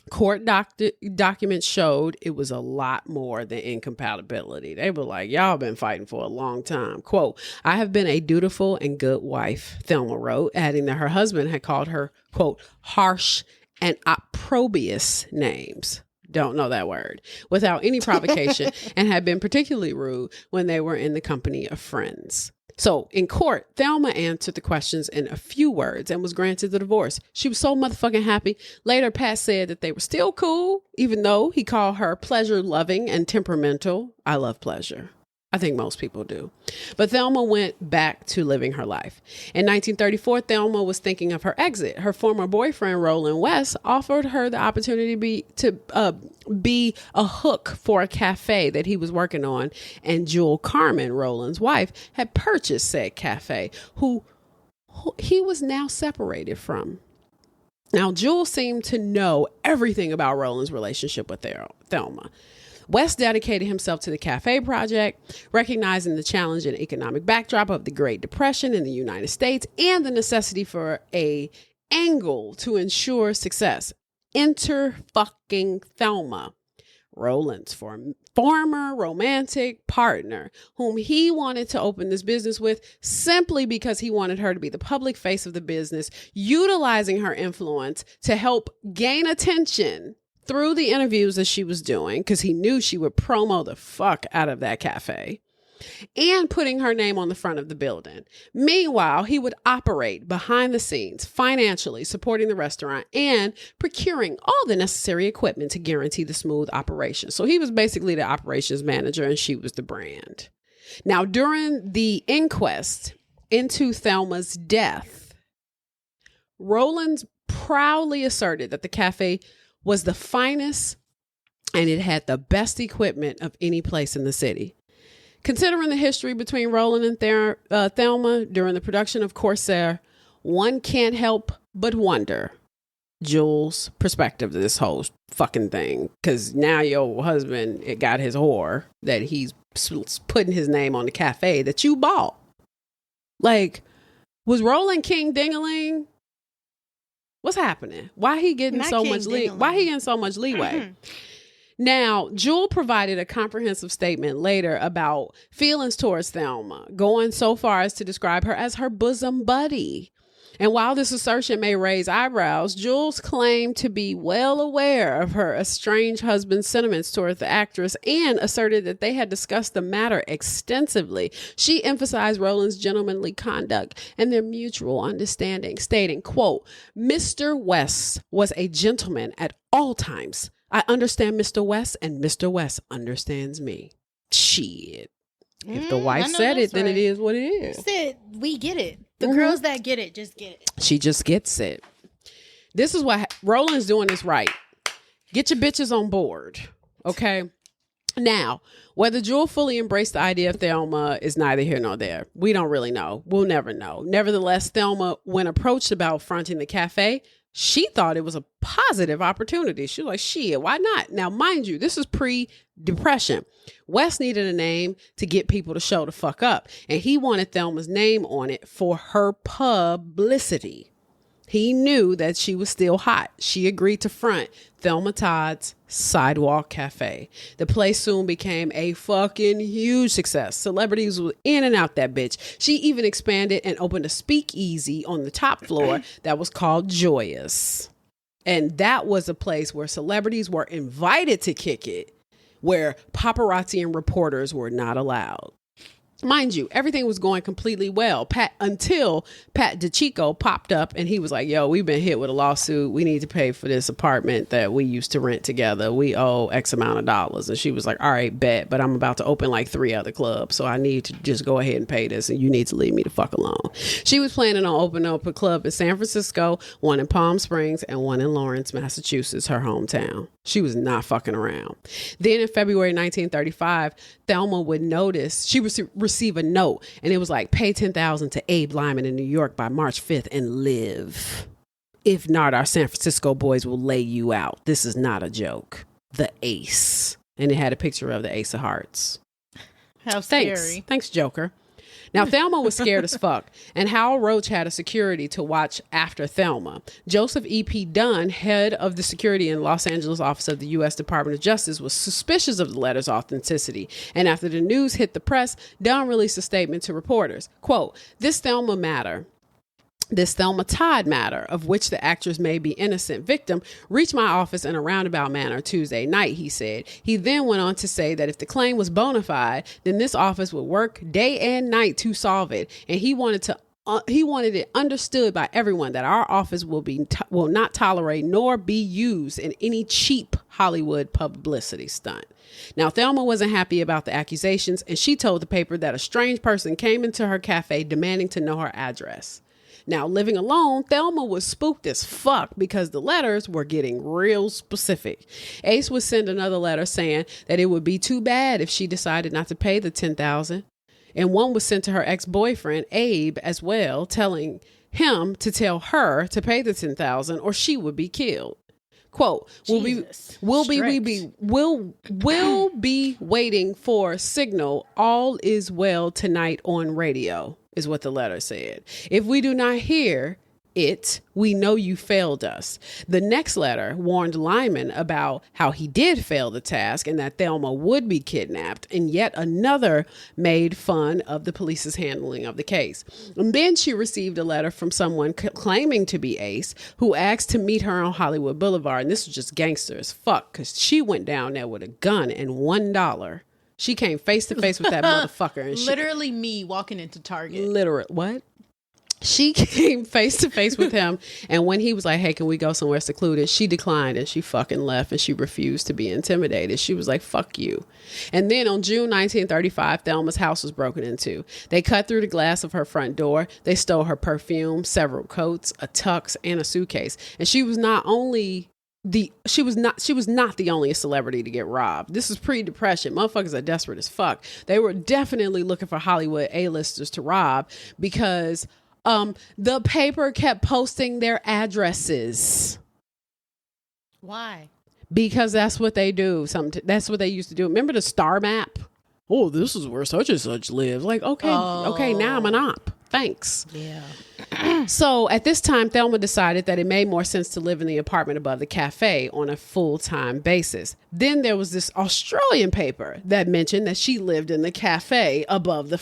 court documents showed it was a lot more than incompatibility. They were like, y'all been fighting for a long time. Quote, I have been a dutiful and good wife, Thelma wrote, adding that her husband had called her, quote, harsh and opprobrious names. Don't know that word. Without any provocation, and had been particularly rude when they were in the company of friends. So in court, Thelma answered the questions in a few words and was granted the divorce. She was so motherfucking happy. Later, Pat said that they were still cool, even though he called her pleasure loving and temperamental. I love pleasure. I think most people do. But Thelma went back to living her life. In 1934, Thelma was thinking of her exit. Her former boyfriend, Roland West, offered her the opportunity to be a hook for a cafe that he was working on. And Jewel Carmen, Roland's wife, had purchased said cafe, who he was now separated from. Now, Jewel seemed to know everything about Roland's relationship with Thelma. West dedicated himself to the cafe project, recognizing the challenging economic backdrop of the Great Depression in the United States and the necessity for an angle to ensure success. Enter fucking Thelma, Roland's former romantic partner, whom he wanted to open this business with simply because he wanted her to be the public face of the business, utilizing her influence to help gain attention through the interviews that she was doing, because he knew she would promo the fuck out of that cafe, and putting her name on the front of the building. Meanwhile, he would operate behind the scenes, financially supporting the restaurant and procuring all the necessary equipment to guarantee the smooth operation. So he was basically the operations manager and she was the brand. Now, during the inquest into Thelma's death, Roland proudly asserted that the cafe was the finest and it had the best equipment of any place in the city. Considering the history between Roland and Thelma during the production of Corsair, one can't help but wonder Jules' perspective of this whole fucking thing. Because now your husband got his whore that he's putting his name on the cafe that you bought. Like, was Roland King Dingaling? What's happening? Why he getting so much leeway? Now, Jewel provided a comprehensive statement later about feelings towards Thelma, going so far as to describe her as her bosom buddy. And while this assertion may raise eyebrows, Jules claimed to be well aware of her estranged husband's sentiments towards the actress and asserted that they had discussed the matter extensively. She emphasized Roland's gentlemanly conduct and their mutual understanding, stating, quote, Mr. West was a gentleman at all times. I understand Mr. West and Mr. West understands me. Shit. If the wife said it, then it is what it is. Said, we get it. The girls that get it, just get it. She just gets it. This is what Roland's doing this right. Get your bitches on board. Okay. Now, whether Jewel fully embraced the idea of Thelma is neither here nor there. We don't really know. We'll never know. Nevertheless, Thelma, when approached about fronting the cafe, she thought it was a positive opportunity. She was like, shit, why not? Now, mind you, this is pre-depression. West needed a name to get people to show the fuck up. And he wanted Thelma's name on it for her publicity. He knew that she was still hot. She agreed to front Thelma Todd's Sidewalk Cafe. The place soon became a fucking huge success. Celebrities were in and out that bitch. She even expanded and opened a speakeasy on the top floor that was called Joyous. And that was a place where celebrities were invited to kick it, where paparazzi and reporters were not allowed. Mind you, everything was going completely well until Pat DeChico popped up and he was like, yo, we've been hit with a lawsuit. We need to pay for this apartment that we used to rent together. We owe X amount of dollars. And she was like, all right, bet, but I'm about to open like 3 other clubs. So I need to just go ahead and pay this and you need to leave me the fuck alone. She was planning on opening up a club in San Francisco, one in Palm Springs, and one in Lawrence, Massachusetts, her hometown. She was not fucking around. Then in February 1935, Thelma would notice, she would receive a note and it was like, pay $10,000 to Abe Lyman in New York by March 5th and live. If not, our San Francisco boys will lay you out. This is not a joke. The Ace. And it had a picture of the Ace of Hearts. How scary. Thanks, Joker. Now, Thelma was scared as fuck, and Hal Roach had a security to watch after Thelma. Joseph E.P. Dunn, head of the security in Los Angeles office of the U.S. Department of Justice, was suspicious of the letter's authenticity. And after the news hit the press, Dunn released a statement to reporters. Quote, this Thelma Todd matter, of which the actress may be innocent victim, reached my office in a roundabout manner Tuesday night, he said. He then went on to say that if the claim was bona fide, then this office would work day and night to solve it. And he wanted it understood by everyone that our office will not tolerate nor be used in any cheap Hollywood publicity stunt. Now, Thelma wasn't happy about the accusations, and she told the paper that a strange person came into her cafe demanding to know her address. Now, living alone, Thelma was spooked as fuck because the letters were getting real specific. Ace would send another letter saying that it would be too bad if she decided not to pay the $10,000. And one was sent to her ex-boyfriend, Abe, as well, telling him to tell her to pay the $10,000 or she would be killed. Quote, we'll be waiting for signal. All is well tonight on radio, is what the letter said. If we do not hear it, we know you failed us. The next letter warned Lyman about how he did fail the task and that Thelma would be kidnapped, and yet another made fun of the police's handling of the case. And then she received a letter from someone claiming to be Ace, who asked to meet her on Hollywood Boulevard, and this was just gangster as fuck because she went down there with a gun and $1. She came face to face with that motherfucker. And literally me walking into Target. What? She came face to face with him, and when he was like, hey, can we go somewhere secluded? She declined and she fucking left, and she refused to be intimidated. She was like, fuck you. And then on June 1935, Thelma's house was broken into. They cut through the glass of her front door. They stole her perfume, several coats, a tux, and a suitcase. And she was not the only celebrity to get robbed. This is pre-depression. Motherfuckers are desperate as fuck. They were definitely looking for Hollywood A-listers to rob because the paper kept posting their addresses. Why? Because that's what they do. That's what they used to do. Remember the star map? Oh, this is where such and such lives. Like, okay, now I'm an op. Thanks. Yeah. So at this time, Thelma decided that it made more sense to live in the apartment above the cafe on a full-time basis. Then there was this Australian paper that mentioned that she lived in the cafe above the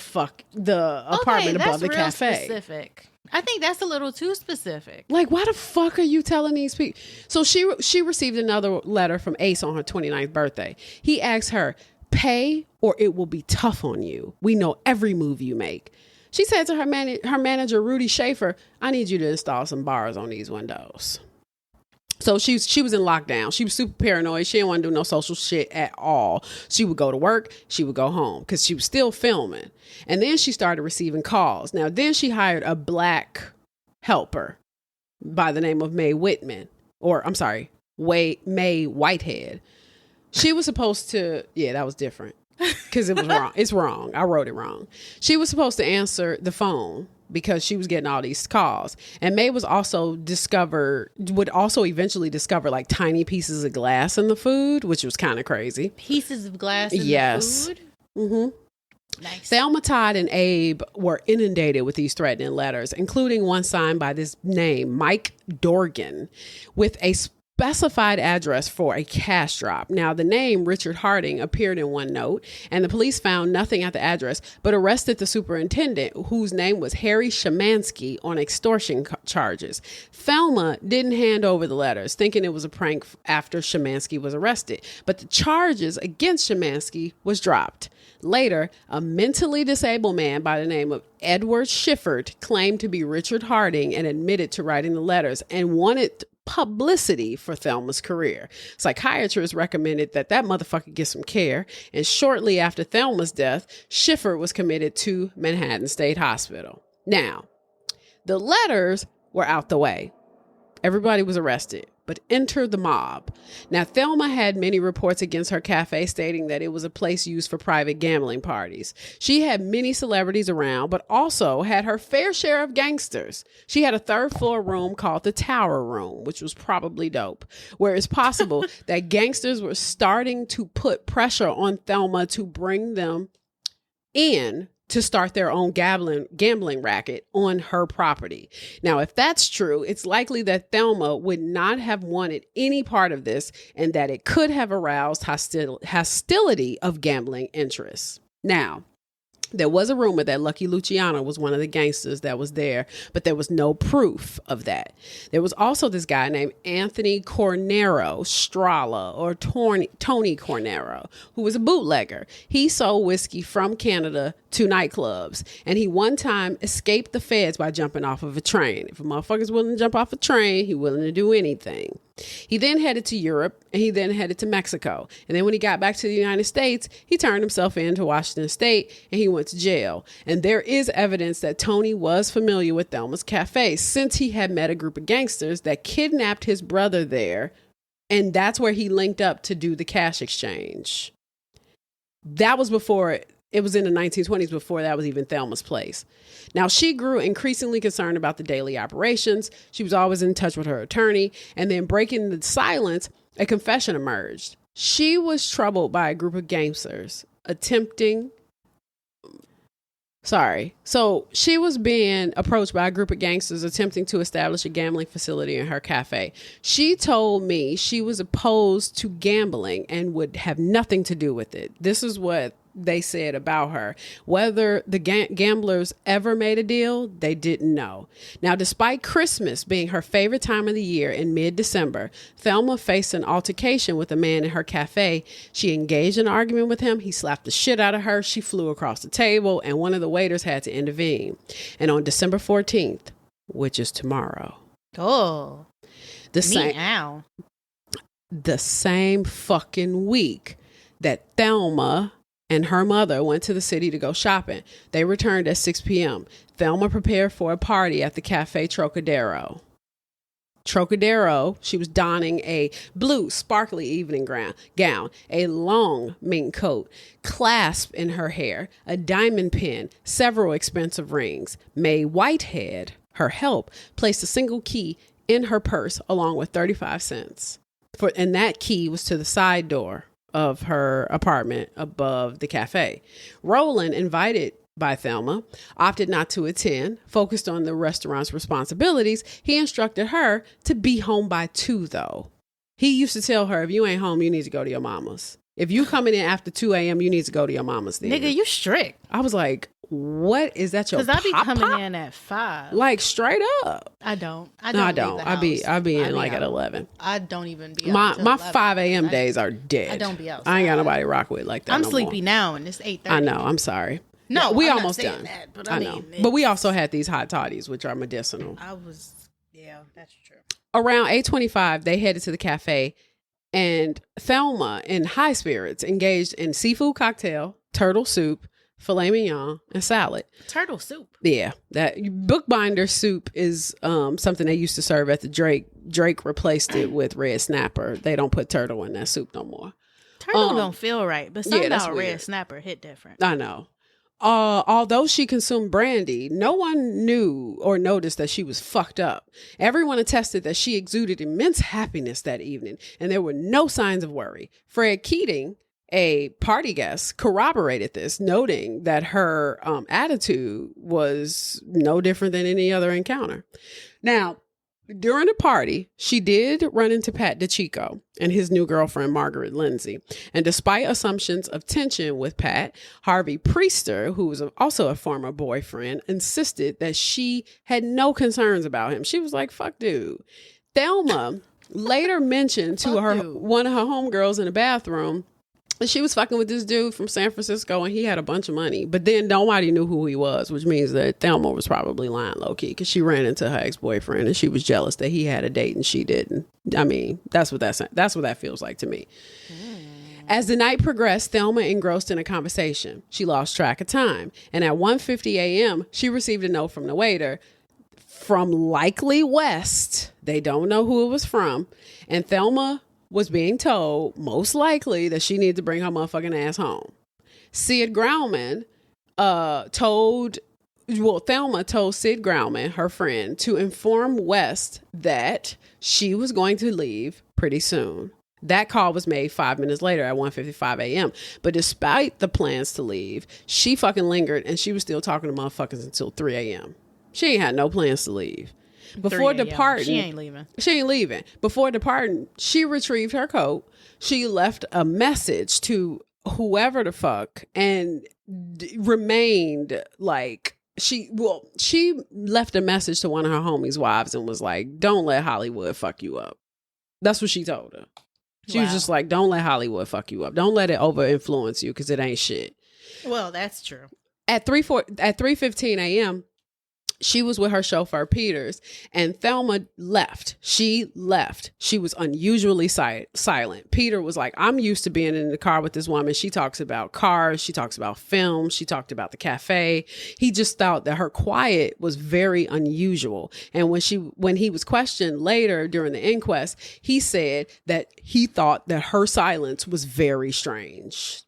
apartment above the cafe. Specific. I think that's a little too specific. Like, why the fuck are you telling these people? So she received another letter from Ace on her 29th birthday. He asked her, pay or it will be tough on you. We know every move you make. She said to her manager, Rudy Schaefer, I need you to install some bars on these windows. So she was in lockdown. She was super paranoid. She didn't want to do no social shit at all. She would go to work. She would go home because she was still filming. And then she started receiving calls. Now, then she hired a black helper by the name of Mae Whitehead. She was supposed to, that was different. Because it was wrong. It's wrong. I wrote it wrong. She was supposed to answer the phone because she was getting all these calls. And Mae would also eventually discover like tiny pieces of glass in the food, which was kind of crazy. Pieces of glass in the food? Mm-hmm. Nice. Thelma Todd and Abe were inundated with these threatening letters, including one signed by this name, Mike Dorgan, with a specified address for a cash drop. Now, the name Richard Harding appeared in one note, and the police found nothing at the address, but arrested the superintendent, whose name was Harry Shemansky, on extortion charges. Thelma didn't hand over the letters, thinking it was a prank after Shemansky was arrested, but the charges against Shemansky was dropped. Later, a mentally disabled man by the name of Edward Schiffert claimed to be Richard Harding and admitted to writing the letters and wanted publicity for Thelma's career. Psychiatrists recommended that motherfucker get some care, and shortly after Thelma's death, Schiffert was committed to Manhattan State Hospital. Now, the letters were out the way. Everybody was arrested, but enter the mob. Now, Thelma had many reports against her cafe stating that it was a place used for private gambling parties. She had many celebrities around, but also had her fair share of gangsters. She had a third floor room called the Tower Room, which was probably dope, where it's possible that gangsters were starting to put pressure on Thelma to bring them in to start their own gambling racket on her property. Now, if that's true, it's likely that Thelma would not have wanted any part of this and that it could have aroused hostility of gambling interests. Now, there was a rumor that Lucky Luciano was one of the gangsters that was there, but there was no proof of that. There was also this guy named Anthony Cornero Strala, or Tony Cornero, who was a bootlegger. He sold whiskey from Canada to nightclubs, and he one time escaped the feds by jumping off of a train. If a motherfucker's willing to jump off a train, he's willing to do anything. He then headed to Europe, and he then headed to Mexico. And then when he got back to the United States, he turned himself in to Washington State, and he went to jail. And there is evidence that Tony was familiar with Thelma's Cafe, since he had met a group of gangsters that kidnapped his brother there, and that's where he linked up to do the cash exchange. That was before... It was in the 1920s, before that was even Thelma's place. Now, she grew increasingly concerned about the daily operations. She was always in touch with her attorney. And then, breaking the silence, a confession emerged. She was troubled by a group of gangsters she was being approached by a group of gangsters attempting to establish a gambling facility in her cafe. She told me she was opposed to gambling and would have nothing to do with it. This is what they said about her. Whether the gamblers ever made a deal, they didn't know. Now, despite Christmas being her favorite time of the year in mid-December, Thelma faced an altercation with a man in her cafe. She engaged in an argument with him. He slapped the shit out of her. She flew across the table, and one of the waiters had to intervene. And on December 14th, which is tomorrow. Oh, the same fucking week that Thelma and her mother went to the city to go shopping. They returned at 6 p.m. Thelma prepared for a party at the Cafe Trocadero. She was donning a blue sparkly evening gown, a long mink coat, clasp in her hair, a diamond pin, several expensive rings. Mae Whitehead, her help, placed a single key in her purse along with 35 cents. And that key was to the side door of her apartment above the cafe. Roland, invited by Thelma, opted not to attend. Focused on the restaurant's responsibilities, he instructed her to be home by 2, though. He used to tell her, if you ain't home, you need to go to your mama's. If you coming in after 2 a.m., you need to go to your mama's then. Nigga, you strict. I was like, what is that, your Because I be coming in at 5. Like, straight up. I don't. No, I don't. I be in like at 11. I don't even be out. My 5 a.m. days are dead. I don't be out. I ain't got nobody to rock with like that. I'm sleepy now, and it's 8:30. I know. I'm sorry. No, we I'm almost not saying done. That, but I know. But we also had these hot toddies, which are medicinal. Yeah, that's true. Around 8:25, they headed to the cafe, and Thelma, in high spirits, engaged in seafood cocktail, turtle soup, filet mignon, and salad. Turtle soup? Yeah. That bookbinder soup is something they used to serve at the Drake. Drake replaced it with red snapper. They don't put turtle in that soup no more. Turtle don't feel right, but something about red snapper hit different. I know. Although she consumed brandy, no one knew or noticed that she was fucked up. Everyone attested that she exuded immense happiness that evening, and there were no signs of worry. Fred Keating, a party guest, corroborated this, noting that her attitude was no different than any other encounter. Now, During the party, she did run into Pat DeChico and his new girlfriend, Margaret Lindsay. And despite assumptions of tension with Pat, Harvey Priester, who was also a former boyfriend, insisted that she had no concerns about him. She was like, fuck dude. Thelma later mentioned to one of her homegirls in the bathroom that she was fucking with this dude from San Francisco and he had a bunch of money. But then nobody knew who he was, which means that Thelma was probably lying low-key because she ran into her ex-boyfriend and she was jealous that he had a date and she didn't. I mean, that's what that feels like to me. As the night progressed, Thelma engrossed in a conversation. She lost track of time. And at 1:50 a.m., she received a note from the waiter from likely West. They don't know who it was from. And Thelma was being told, most likely, that she needed to bring her motherfucking ass home. Sid Grauman Thelma told Sid Grauman, her friend, to inform West that she was going to leave pretty soon. That call was made 5 minutes later at 1:55 a.m. But despite the plans to leave, she fucking lingered and she was still talking to motherfuckers until 3 a.m. She ain't had no plans to leave. Before departing, she ain't leaving. Before departing, she retrieved her coat. She left a message to whoever the fuck and remained like she left a message to one of her homies' wives and was like, don't let Hollywood fuck you up. That's what she told her. She was just like, don't let Hollywood fuck you up. Don't let it over influence you because it ain't shit. Well, that's true. At 3:15 a.m., she was with her chauffeur, Peters, and Thelma left. She left. She was unusually silent. Peter was like, I'm used to being in the car with this woman. She talks about cars. She talks about film. She talked about the cafe. He just thought that her quiet was very unusual. And when he was questioned later during the inquest, he said that he thought that her silence was very strange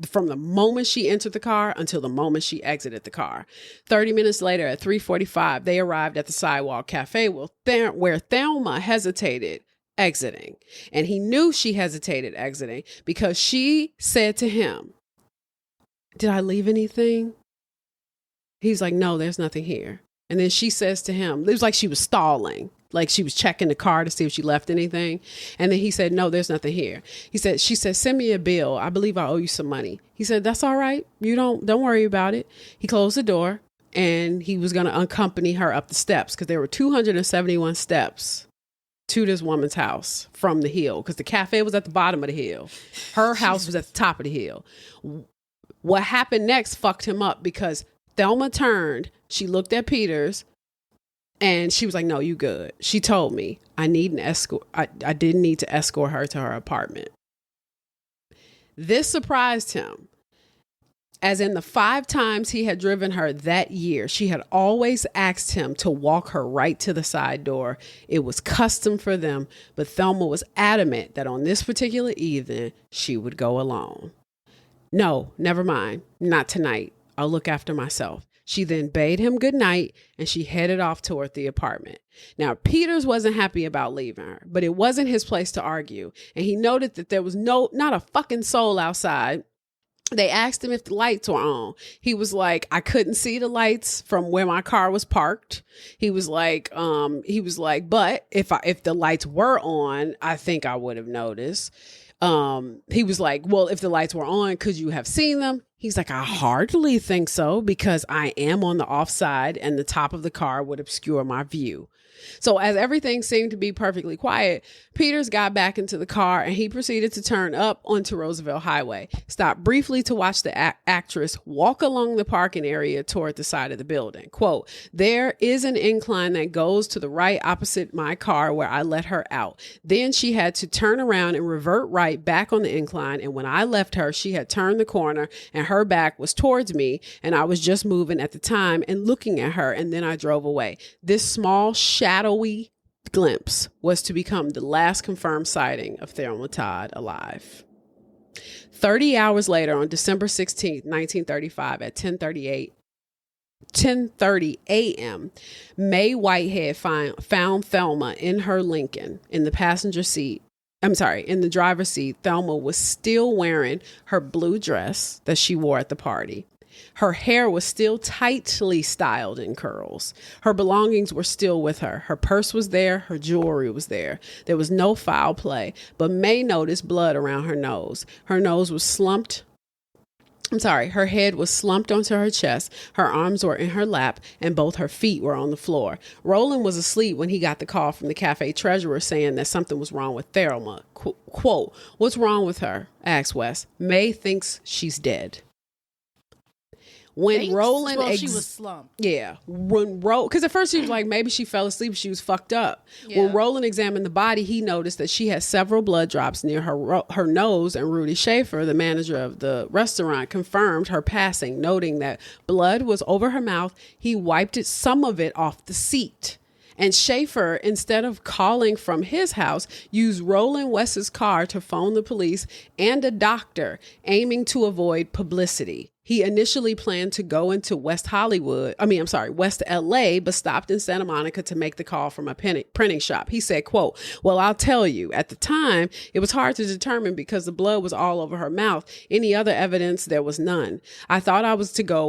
from the moment she entered the car until the moment she exited the car. 30 minutes later at 3:45, they arrived at the Sidewalk Cafe where Thelma hesitated exiting. And he knew she hesitated exiting because she said to him, did I leave anything? He's like, no, there's nothing here. And then she says to him, it was like she was stalling, like she was checking the car to see if she left anything. And then he said, no, there's nothing here. She said, send me a bill. I believe I owe you some money. He said, that's all right. Don't worry about it. He closed the door. And he was going to accompany her up the steps because there were 271 steps to this woman's house from the hill because the cafe was at the bottom of the hill. Her house was at the top of the hill. What happened next fucked him up because Thelma turned, she looked at Peters, and she was like, no, you good. She told me I need an escort. I didn't need to escort her to her apartment. This surprised him. As in the 5 times he had driven her that year, she had always asked him to walk her right to the side door. It was custom for them, but Thelma was adamant that on this particular evening, she would go alone. No, never mind. Not tonight. I'll look after myself. She then bade him good night and she headed off toward the apartment. Now, Peters wasn't happy about leaving her, but it wasn't his place to argue. And he noted that there was not a fucking soul outside. They asked him if the lights were on. He was like, I couldn't see the lights from where my car was parked. He was like, but if the lights were on, I think I would have noticed. He was like, well, if the lights were on, could you have seen them? He's like, I hardly think so because I am on the offside and the top of the car would obscure my view. So as everything seemed to be perfectly quiet, Peters got back into the car and he proceeded to turn up onto Roosevelt Highway, stopped briefly to watch the actress walk along the parking area toward the side of the building. Quote, there is an incline that goes to the right opposite my car where I let her out. Then she had to turn around and revert right back on the incline. And when I left her, she had turned the corner and her back was towards me. And I was just moving at the time and looking at her. And then I drove away. This small shadowy glimpse was to become the last confirmed sighting of Thelma Todd alive. 30 hours later, on December 16th, 1935, at 10:30 a.m., Mae Whitehead found Thelma in her Lincoln in the in the driver's seat. Thelma was still wearing her blue dress that she wore at the party. Her hair was still tightly styled in curls. Her belongings were still with her. Her purse was there. Her jewelry was there. There was no foul play, but May noticed blood around her nose. Her nose was slumped. Her head was slumped onto her chest, her arms were in her lap, and both her feet were on the floor. Roland was asleep when he got the call from the cafe treasurer saying that something was wrong with Thelma. Quote, "What's wrong with her?" asked Wes. "May thinks she's dead." When Roland, she was slumped. Yeah, because at first he was like, maybe she fell asleep, she was fucked up. Yeah. When Roland examined the body, he noticed that she had several blood drops near her nose, and Rudy Schaefer, the manager of the restaurant, confirmed her passing, noting that blood was over her mouth. He wiped some of it off the seat. And Schaefer, instead of calling from his house, used Roland West's car to phone the police and a doctor, aiming to avoid publicity. He initially planned to go into West LA, but stopped in Santa Monica to make the call from a printing shop. He said, quote, "Well, I'll tell you, at the time, it was hard to determine because the blood was all over her mouth. Any other evidence, there was none. I thought I was to go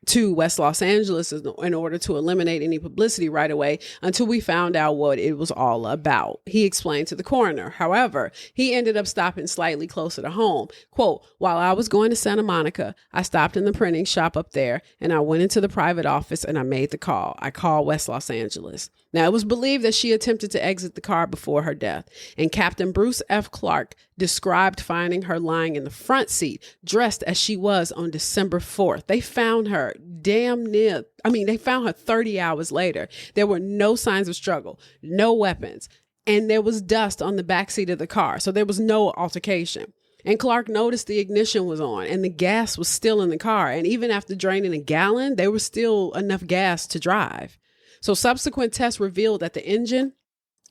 to West Los Angeles in order to eliminate any publicity right away until we found out what it was all about," he explained to the coroner. However, he ended up stopping slightly closer to home. Quote, "While I was going to Santa Monica, I stopped in the printing shop up there and I went into the private office and I made the call. I called West Los Angeles." Now, it was believed that she attempted to exit the car before her death, and Captain Bruce F. Clark described finding her lying in the front seat, dressed as she was on December 4th. They found her they found her 30 hours later. There were no signs of struggle, no weapons, and there was dust on the back seat of the car, so there was no altercation. And Clark noticed the ignition was on and the gas was still in the car, and even after draining a gallon, there was still enough gas to drive. So subsequent tests revealed that the engine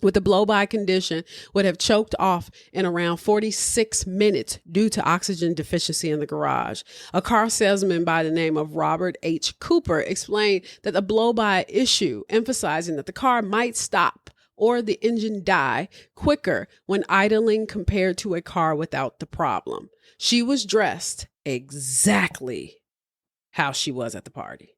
with the blow-by condition would have choked off in around 46 minutes due to oxygen deficiency in the garage. A car salesman by the name of Robert H. Cooper explained that the blow-by issue, emphasizing that the car might stop or the engine die quicker when idling compared to a car without the problem. She was dressed exactly how she was at the party.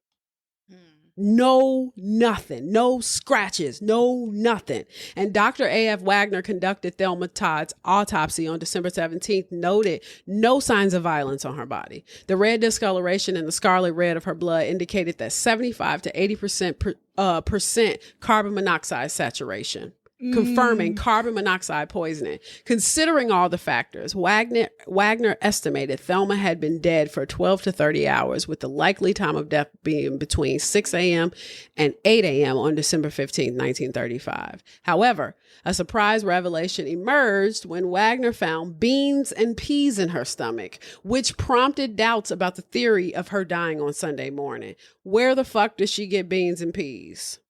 No, nothing, no scratches, no nothing. And Dr. A.F. Wagner conducted Thelma Todd's autopsy on December 17th, noted no signs of violence on her body. The red discoloration and the scarlet red of her blood indicated that 75 to 80% carbon monoxide saturation, confirming carbon monoxide poisoning. Considering all the factors, Wagner estimated Thelma had been dead for 12 to 30 hours, with the likely time of death being between 6 a.m. and 8 a.m. on December 15, 1935. However, a surprise revelation emerged when Wagner found beans and peas in her stomach, which prompted doubts about the theory of her dying on Sunday morning. Where the fuck did she get beans and peas?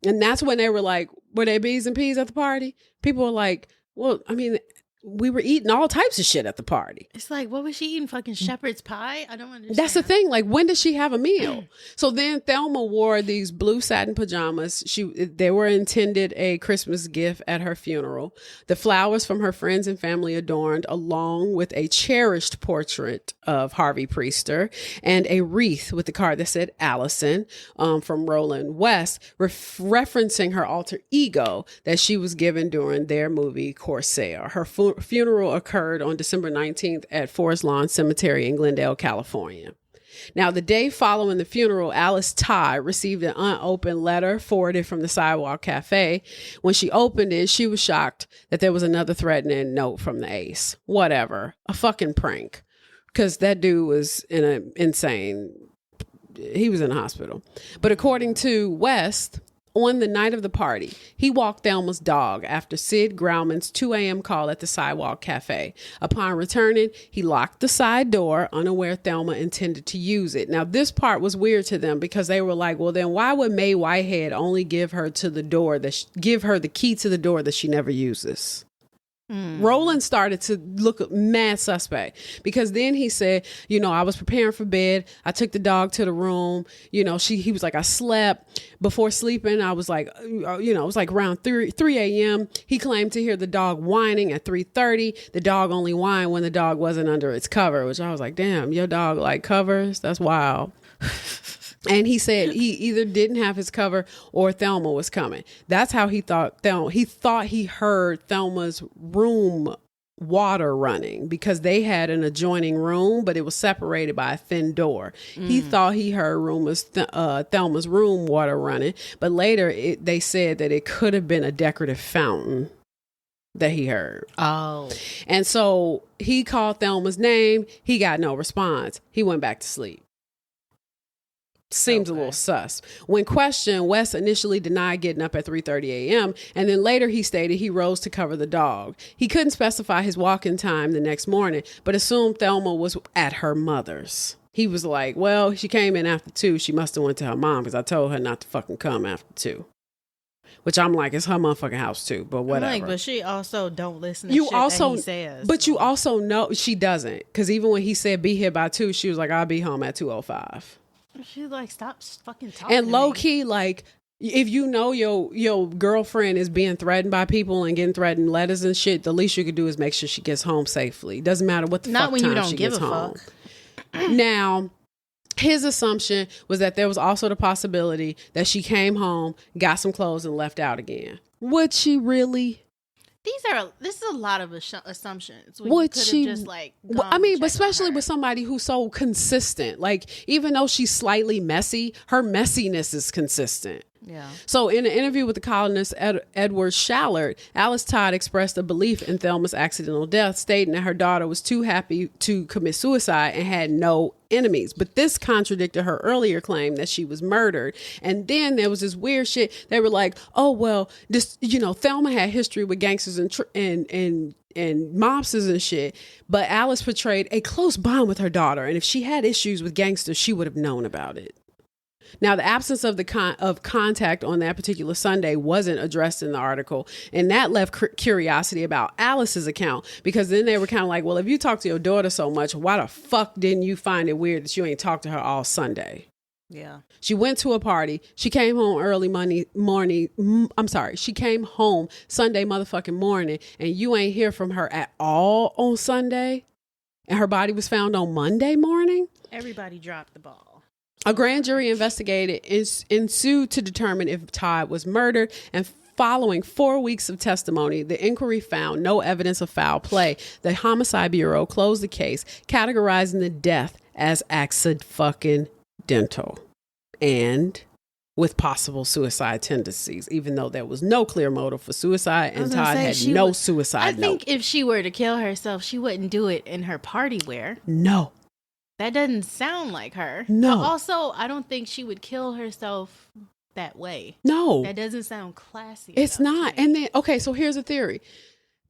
And that's when they were like, were there beans and peas at the party? People were like, well, I mean, we were eating all types of shit at the party. It's like, what was she eating? Fucking shepherd's pie? I don't understand. That's the thing. Like, when did she have a meal? So then Thelma wore these blue satin pajamas. They were intended a Christmas gift at her funeral. The flowers from her friends and family adorned, along with a cherished portrait of Harvey Priester and a wreath with the card that said Allison from Roland West, referencing her alter ego that she was given during their movie Corsair. Her funeral occurred on December 19th at Forest Lawn Cemetery in Glendale, California. Now, the day following the funeral, Alice Todd received an unopened letter forwarded from the Sidewalk Cafe. When she opened it, she was shocked that there was another threatening note from the ace. Whatever. A fucking prank. Because that dude was insane. He was in the hospital. But according to West, on the night of the party, he walked Thelma's dog after Sid Grauman's 2 a.m. call at the Sidewalk Cafe. Upon returning, he locked the side door, unaware Thelma intended to use it. Now, this part was weird to them because they were like, well, then why would May Whitehead only give her the key to the door that she never uses? Roland started to look mad suspect because then he said, I was preparing for bed. I took the dog to the room. He was like, I slept. Before sleeping, I was like, it was like around 3 a.m. He claimed to hear the dog whining at 3:30. The dog only whined when the dog wasn't under its cover, which I was like, damn, your dog like covers? That's wild. And he said he either didn't have his cover or Thelma was coming. That's how he thought he heard Thelma's room water running because they had an adjoining room, but it was separated by a thin door. He thought he heard Thelma's room water running, but later they said that it could have been a decorative fountain that he heard. Oh. And so he called Thelma's name. He got no response. He went back to sleep. Seems a little sus. When questioned, West initially denied getting up at 3:30 a.m. and then later he stated he rose to cover the dog. He couldn't specify his walk-in time the next morning, but assumed Thelma was at her mother's. He was like, well, she came in after 2. She must have went to her mom because I told her not to fucking come after 2. Which I'm like, it's her motherfucking house too, but whatever. But she also don't listen to shit that he says. But you also know she doesn't, because even when he said be here by 2, she was like, I'll be home at 2:05. She's like, stop fucking talking. And low key, like, if you know your girlfriend is being threatened by people and getting threatened letters and shit, the least you could do is make sure she gets home safely. Doesn't matter what the fuck time she gets home. Now, his assumption was that there was also the possibility that she came home, got some clothes, and left out again. Would she really? This is a lot of assumptions. Would she just like? But especially with somebody who's so consistent. Like, even though she's slightly messy, her messiness is consistent. Yeah. So in an interview with the columnist Edward Shallard, Alice Todd expressed a belief in Thelma's accidental death, stating that her daughter was too happy to commit suicide and had no enemies. But this contradicted her earlier claim that she was murdered. And then there was this weird shit. They were like, oh, well, this, Thelma had history with gangsters and mobsters and shit. But Alice portrayed a close bond with her daughter. And if she had issues with gangsters, she would have known about it. Now, the absence of of contact on that particular Sunday wasn't addressed in the article, and that left curiosity about Alice's account, because then they were kind of like, well, if you talk to your daughter so much, why the fuck didn't you find it weird that you ain't talked to her all Sunday? Yeah. She went to a party. She came home early morning. I'm sorry. She came home Sunday motherfucking morning, and you ain't hear from her at all on Sunday, and her body was found on Monday morning? Everybody dropped the ball. A grand jury investigated ensued to determine if Todd was murdered, and following 4 weeks of testimony, the inquiry found no evidence of foul play. The Homicide Bureau closed the case, categorizing the death as accidental and with possible suicide tendencies, even though there was no clear motive for suicide and Todd had no suicide note. I think if she were to kill herself, she wouldn't do it in her party wear. No. That doesn't sound like her. No. But also, I don't think she would kill herself that way. No. That doesn't sound classy. It's not. And then, okay, so here's a theory.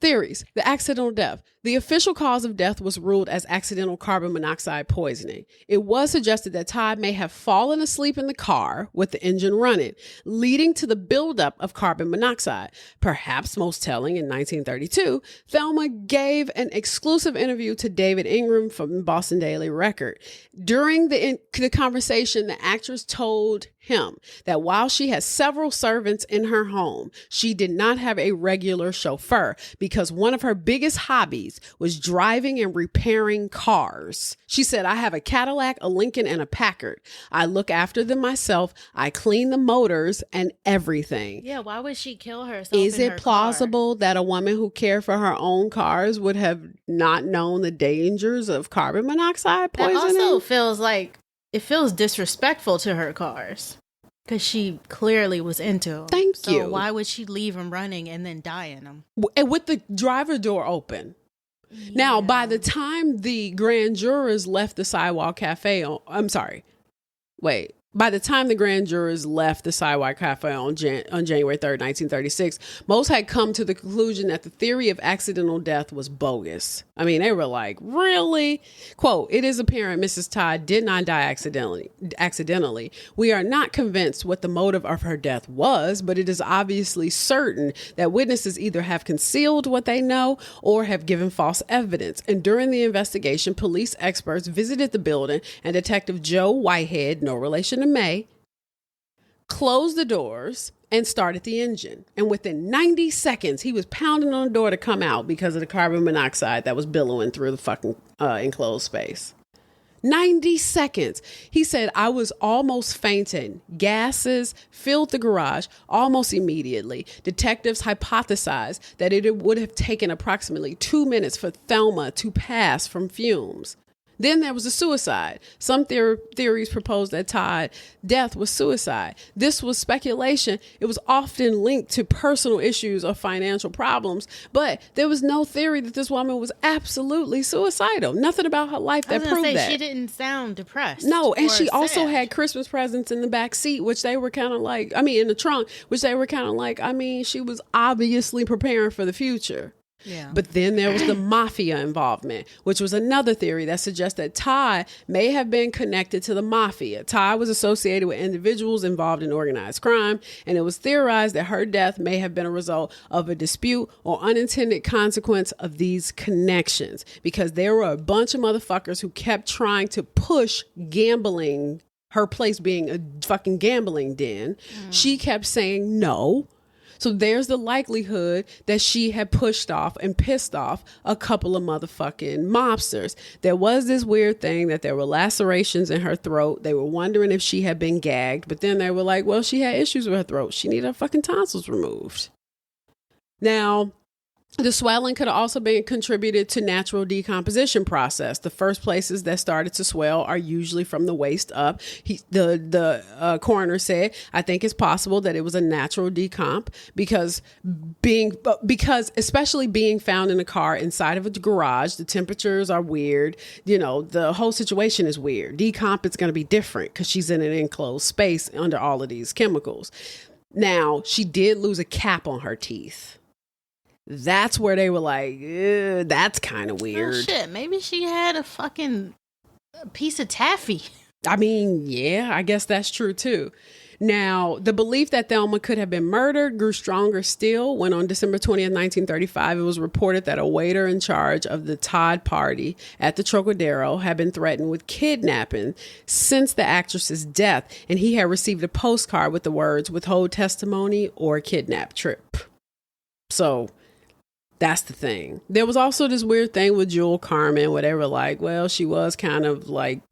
Theories. The accidental death. The official cause of death was ruled as accidental carbon monoxide poisoning. It was suggested that Todd may have fallen asleep in the car with the engine running, leading to the buildup of carbon monoxide. Perhaps most telling, in 1932, Thelma gave an exclusive interview to David Ingram from the Boston Daily Record. During the conversation, the actress told him that while she had several servants in her home, she did not have a regular chauffeur because one of her biggest hobbies was driving and repairing cars. She said, I have a Cadillac, a Lincoln, and a Packard. I look after them myself. I clean the motors and everything. Yeah, why would she kill herself? Is it plausible that a woman who cared for her own cars would have not known the dangers of carbon monoxide poisoning? That also feels disrespectful to her cars. Because she clearly was into them. Thank you. So why would she leave them running and then die in them? And with the driver door open. Yeah. Now, by the time the grand jurors left the Sidewalk Cafe, By the time the grand jurors left the Sidewalk Cafe on January 3rd, 1936, most had come to the conclusion that the theory of accidental death was bogus. I mean, they were like, really? Quote, "It is apparent Mrs. Todd did not die accidentally. We are not convinced what the motive of her death was, but it is obviously certain that witnesses either have concealed what they know or have given false evidence. And during the investigation, police experts visited the building, and Detective Joe Whitehead, no relation to May, closed the doors and started the engine. And within 90 seconds, he was pounding on the door to come out because of the carbon monoxide that was billowing through the fucking enclosed space. 90 seconds. He said, "I was almost fainting. Gases filled the garage almost immediately. Detectives hypothesized that it would have taken approximately 2 minutes for Thelma to pass from fumes. Then there was a suicide. Some theories proposed that Todd's death was suicide. This was speculation. It was often linked to personal issues or financial problems, but there was no theory that this woman was absolutely suicidal. Nothing about her life that proved that. She didn't sound depressed. No, and she sad. also had Christmas presents in the back seat, which they were kind of like, in the trunk, which they were kind of like, she was obviously preparing for the future. Yeah. But then there was the mafia involvement, which was another theory that suggests that Todd may have been connected to the mafia. Todd was associated with individuals involved in organized crime, and it was theorized that her death may have been a result of a dispute or unintended consequence of these connections, because there were a bunch of motherfuckers who kept trying to push gambling, her place being a fucking gambling den. She kept saying no. So there's the likelihood that she had pushed off and pissed off a couple of motherfucking mobsters. There was this weird thing that there were lacerations in her throat. They were wondering if she had been gagged, but then they were like, well, she had issues with her throat. She needed her fucking tonsils removed. Now, the swelling could have also been contributed to natural decomposition process. The first places that started to swell are usually from the waist up. The coroner said, "I think it's possible that it was a natural decomp because especially being found in a car inside of a garage, the temperatures are weird. The whole situation is weird. Decomp is going to be different because she's in an enclosed space under all of these chemicals." Now, she did lose a cap on her teeth. That's where they were like, that's kind of weird. Oh, shit, maybe she had a fucking piece of taffy. Yeah, I guess that's true too. Now, the belief that Thelma could have been murdered grew stronger still when on December 20th, 1935, it was reported that a waiter in charge of the Todd party at the Trocadero had been threatened with kidnapping since the actress's death, and he had received a postcard with the words, "Withhold testimony or kidnap trip." So that's the thing. There was also this weird thing with Jewel Carmen where they were like, well, she was kind of like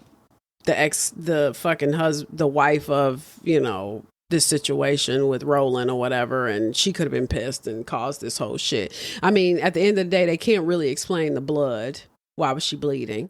the wife of, this situation with Roland or whatever, and she could have been pissed and caused this whole shit. At the end of the day, they can't really explain the blood. Why was she bleeding?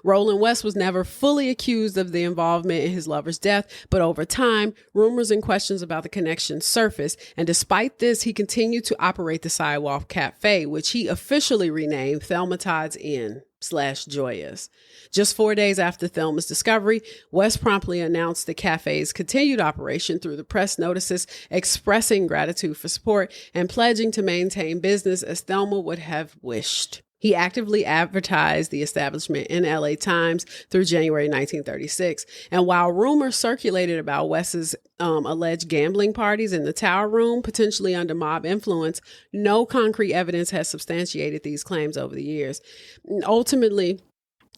Roland West was never fully accused of the involvement in his lover's death, but over time, rumors and questions about the connection surfaced, and despite this, he continued to operate the Sidewalk Cafe, which he officially renamed Thelma Todd's Inn/Joyous. Just 4 days after Thelma's discovery, West promptly announced the cafe's continued operation through the press notices, expressing gratitude for support and pledging to maintain business as Thelma would have wished. He actively advertised the establishment in LA Times through January 1936. And while rumors circulated about West's alleged gambling parties in the Tower Room, potentially under mob influence, no concrete evidence has substantiated these claims over the years. And ultimately,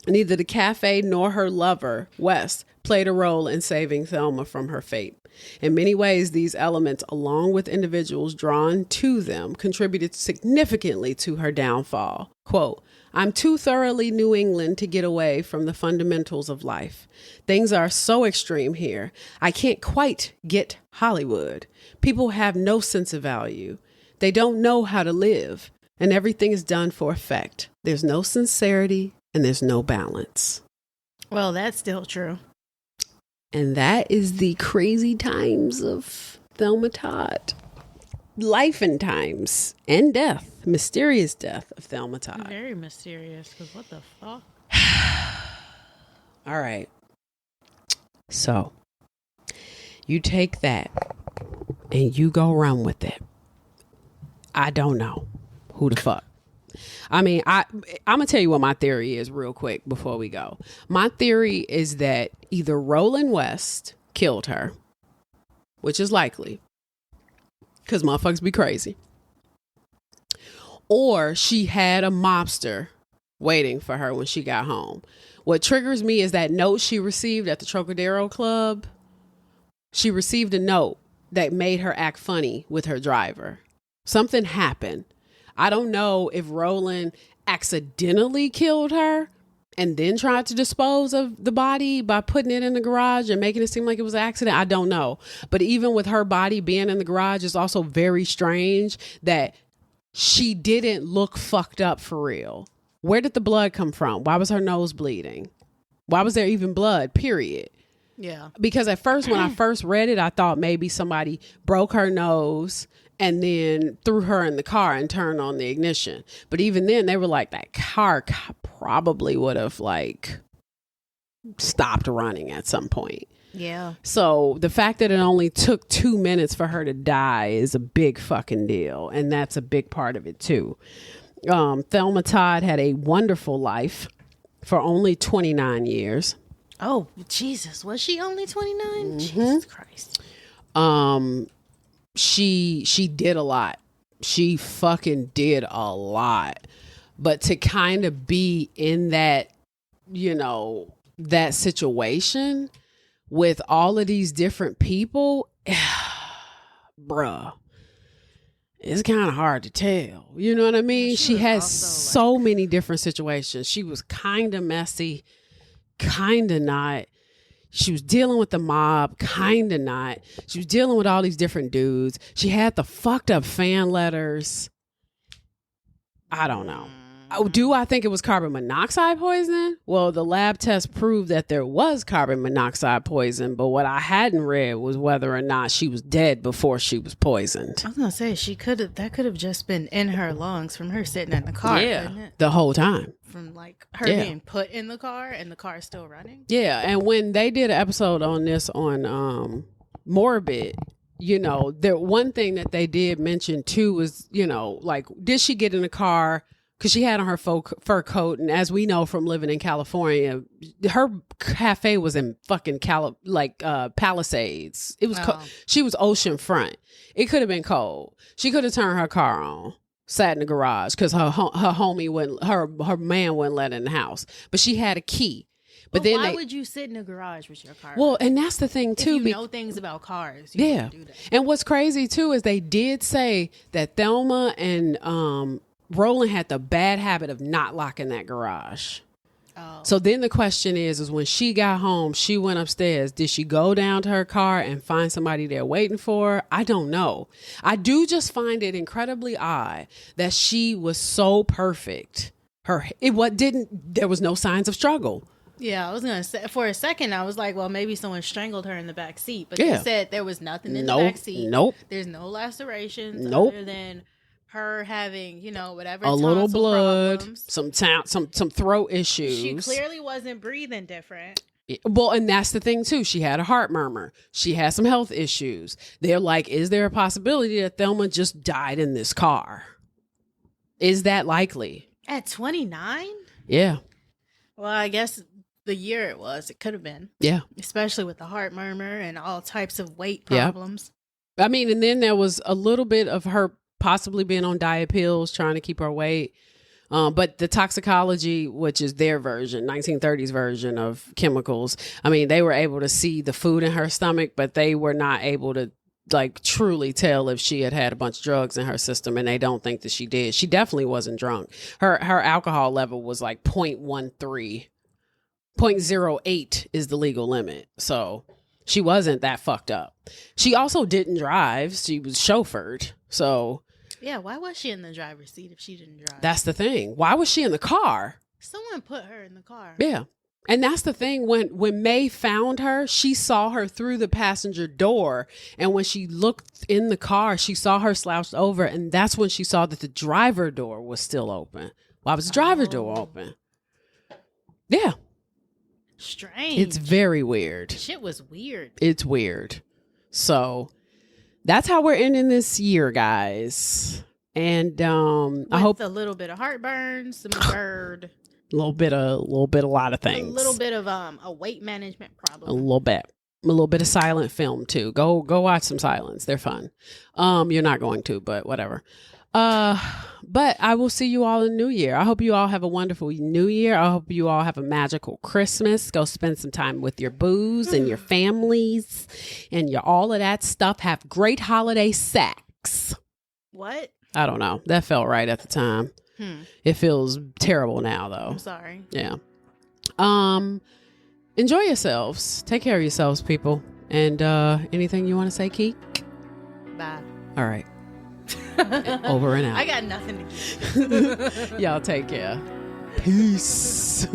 neither the cafe nor her lover, West, played a role in saving Thelma from her fate. In many ways, these elements, along with individuals drawn to them, contributed significantly to her downfall. Quote, "I'm too thoroughly New England to get away from the fundamentals of life. Things are so extreme here. I can't quite get Hollywood. People have no sense of value. They don't know how to live, and everything is done for effect. There's no sincerity and there's no balance." Well, that's still true. And that is the crazy times of Thelma Todd. Life and times and death, mysterious death of Thelma Todd. Very mysterious, because what the fuck? All right. So, You take that and you go run with it. I don't know who the fuck. I mean, I'm going to tell you what my theory is real quick before we go. My theory is that either Roland West killed her, which is likely because motherfuckers be crazy, or she had a mobster waiting for her when she got home. What triggers me is that note she received at the Trocadero Club. She received a note that made her act funny with her driver. Something happened. I don't know if Roland accidentally killed her and then tried to dispose of the body by putting it in the garage and making it seem like it was an accident. I don't know. But even with her body being in the garage, it's also very strange that she didn't look fucked up for real. Where did the blood come from? Why was her nose bleeding? Why was there even blood? Period. Yeah. Because at first, when I first read it, I thought maybe somebody broke her nose and then threw her in the car and turned on the ignition. But even then, they were like, that car probably would have like stopped running at some point. Yeah. So the fact that it only took 2 minutes for her to die is a big fucking deal. And that's a big part of it too. Thelma Todd had a wonderful life for only 29 years. Oh, Jesus. Was she only 29? Mm-hmm. Jesus Christ. She did a lot. She fucking did a lot. But to kind of be in that, you know, that situation with all of these different people, bruh, it's kind of hard to tell. You know what I mean? She has so many different situations. She was kind of messy, kind of not. She was dealing with the mob, kind of not. She was dealing with all these different dudes. She had the fucked up fan letters. I don't know. Do I think it was carbon monoxide poisoning? Well, the lab test proved that there was carbon monoxide poison, but what I hadn't read was whether or not she was dead before she was poisoned. I was gonna say that could have just been in her lungs from her sitting in the car. Yeah, the whole time. From like her being put in the car and the car still running. Yeah, and when they did an episode on this on Morbid, you know, one thing that they did mention too was, you know, like, did she get in the car? Because she had on her fur coat, and as we know from living in California, her cafe was in fucking Palisades. It was she was ocean front. It could have been cold. She could have turned her car on, sat in the garage because her homie wouldn't, her man wouldn't let her in the house. But she had a key. But then why would you sit in the garage with your car? Well, and that's the thing too. If you know things about cars, you wouldn't do that. And what's crazy too is they did say that Thelma and Roland had the bad habit of not locking that garage. Oh. So then the question is when she got home, she went upstairs. Did she go down to her car and find somebody there waiting for her? I don't know. I do just find it incredibly odd that she was so perfect. There was no signs of struggle. Yeah, I was going to say, for a second, I was like, well, maybe someone strangled her in the back seat. But they said there was nothing in the back seat. Nope. There's no lacerations other than her having, you know, whatever, a little blood, problems. some throat issues. She clearly wasn't breathing different. Well, and that's the thing too. She had a heart murmur. She had some health issues. They're like, is there a possibility that Thelma just died in this car? Is that likely? At 29? Yeah. Well, I guess the year it could have been. Yeah. Especially with the heart murmur and all types of weight problems. Yeah. I mean, and then there was a little bit of her possibly being on diet pills, trying to keep her weight. But the toxicology, which is their version, 1930s version of chemicals, I mean, they were able to see the food in her stomach, but they were not able to like truly tell if she had a bunch of drugs in her system, and they don't think that she did. She definitely wasn't drunk. Her alcohol level was like 0.13. 0.08 is the legal limit. So she wasn't that fucked up. She also didn't drive. She was chauffeured. So yeah, why was she in the driver's seat if she didn't drive? That's the thing. Why was she in the car? Someone put her in the car. Yeah. And that's the thing. When May found her, she saw her through the passenger door. And when she looked in the car, she saw her slouched over. And that's when she saw that the driver door was still open. Why was the driver door open? Yeah. Strange. It's very weird. Shit was weird. It's weird. So that's how we're ending this year, guys. And I hope a little bit of heartburn, some GERD, a lot of things, a little bit of a weight management problem, a little bit of silent film too. Go watch some silents. They're fun. You're not going to, but whatever. But I will see you all in New Year. I hope you all have a wonderful New Year. I hope you all have a magical Christmas. Go spend some time with your booze and your families and all of that stuff. Have great holiday sex. What? I don't know. That felt right at the time. It feels terrible now, though. I'm sorry. Yeah. Enjoy yourselves. Take care of yourselves, people. And anything you want to say, Keek? Bye. All right. Over and out. I got nothing to give. Y'all take care. Peace.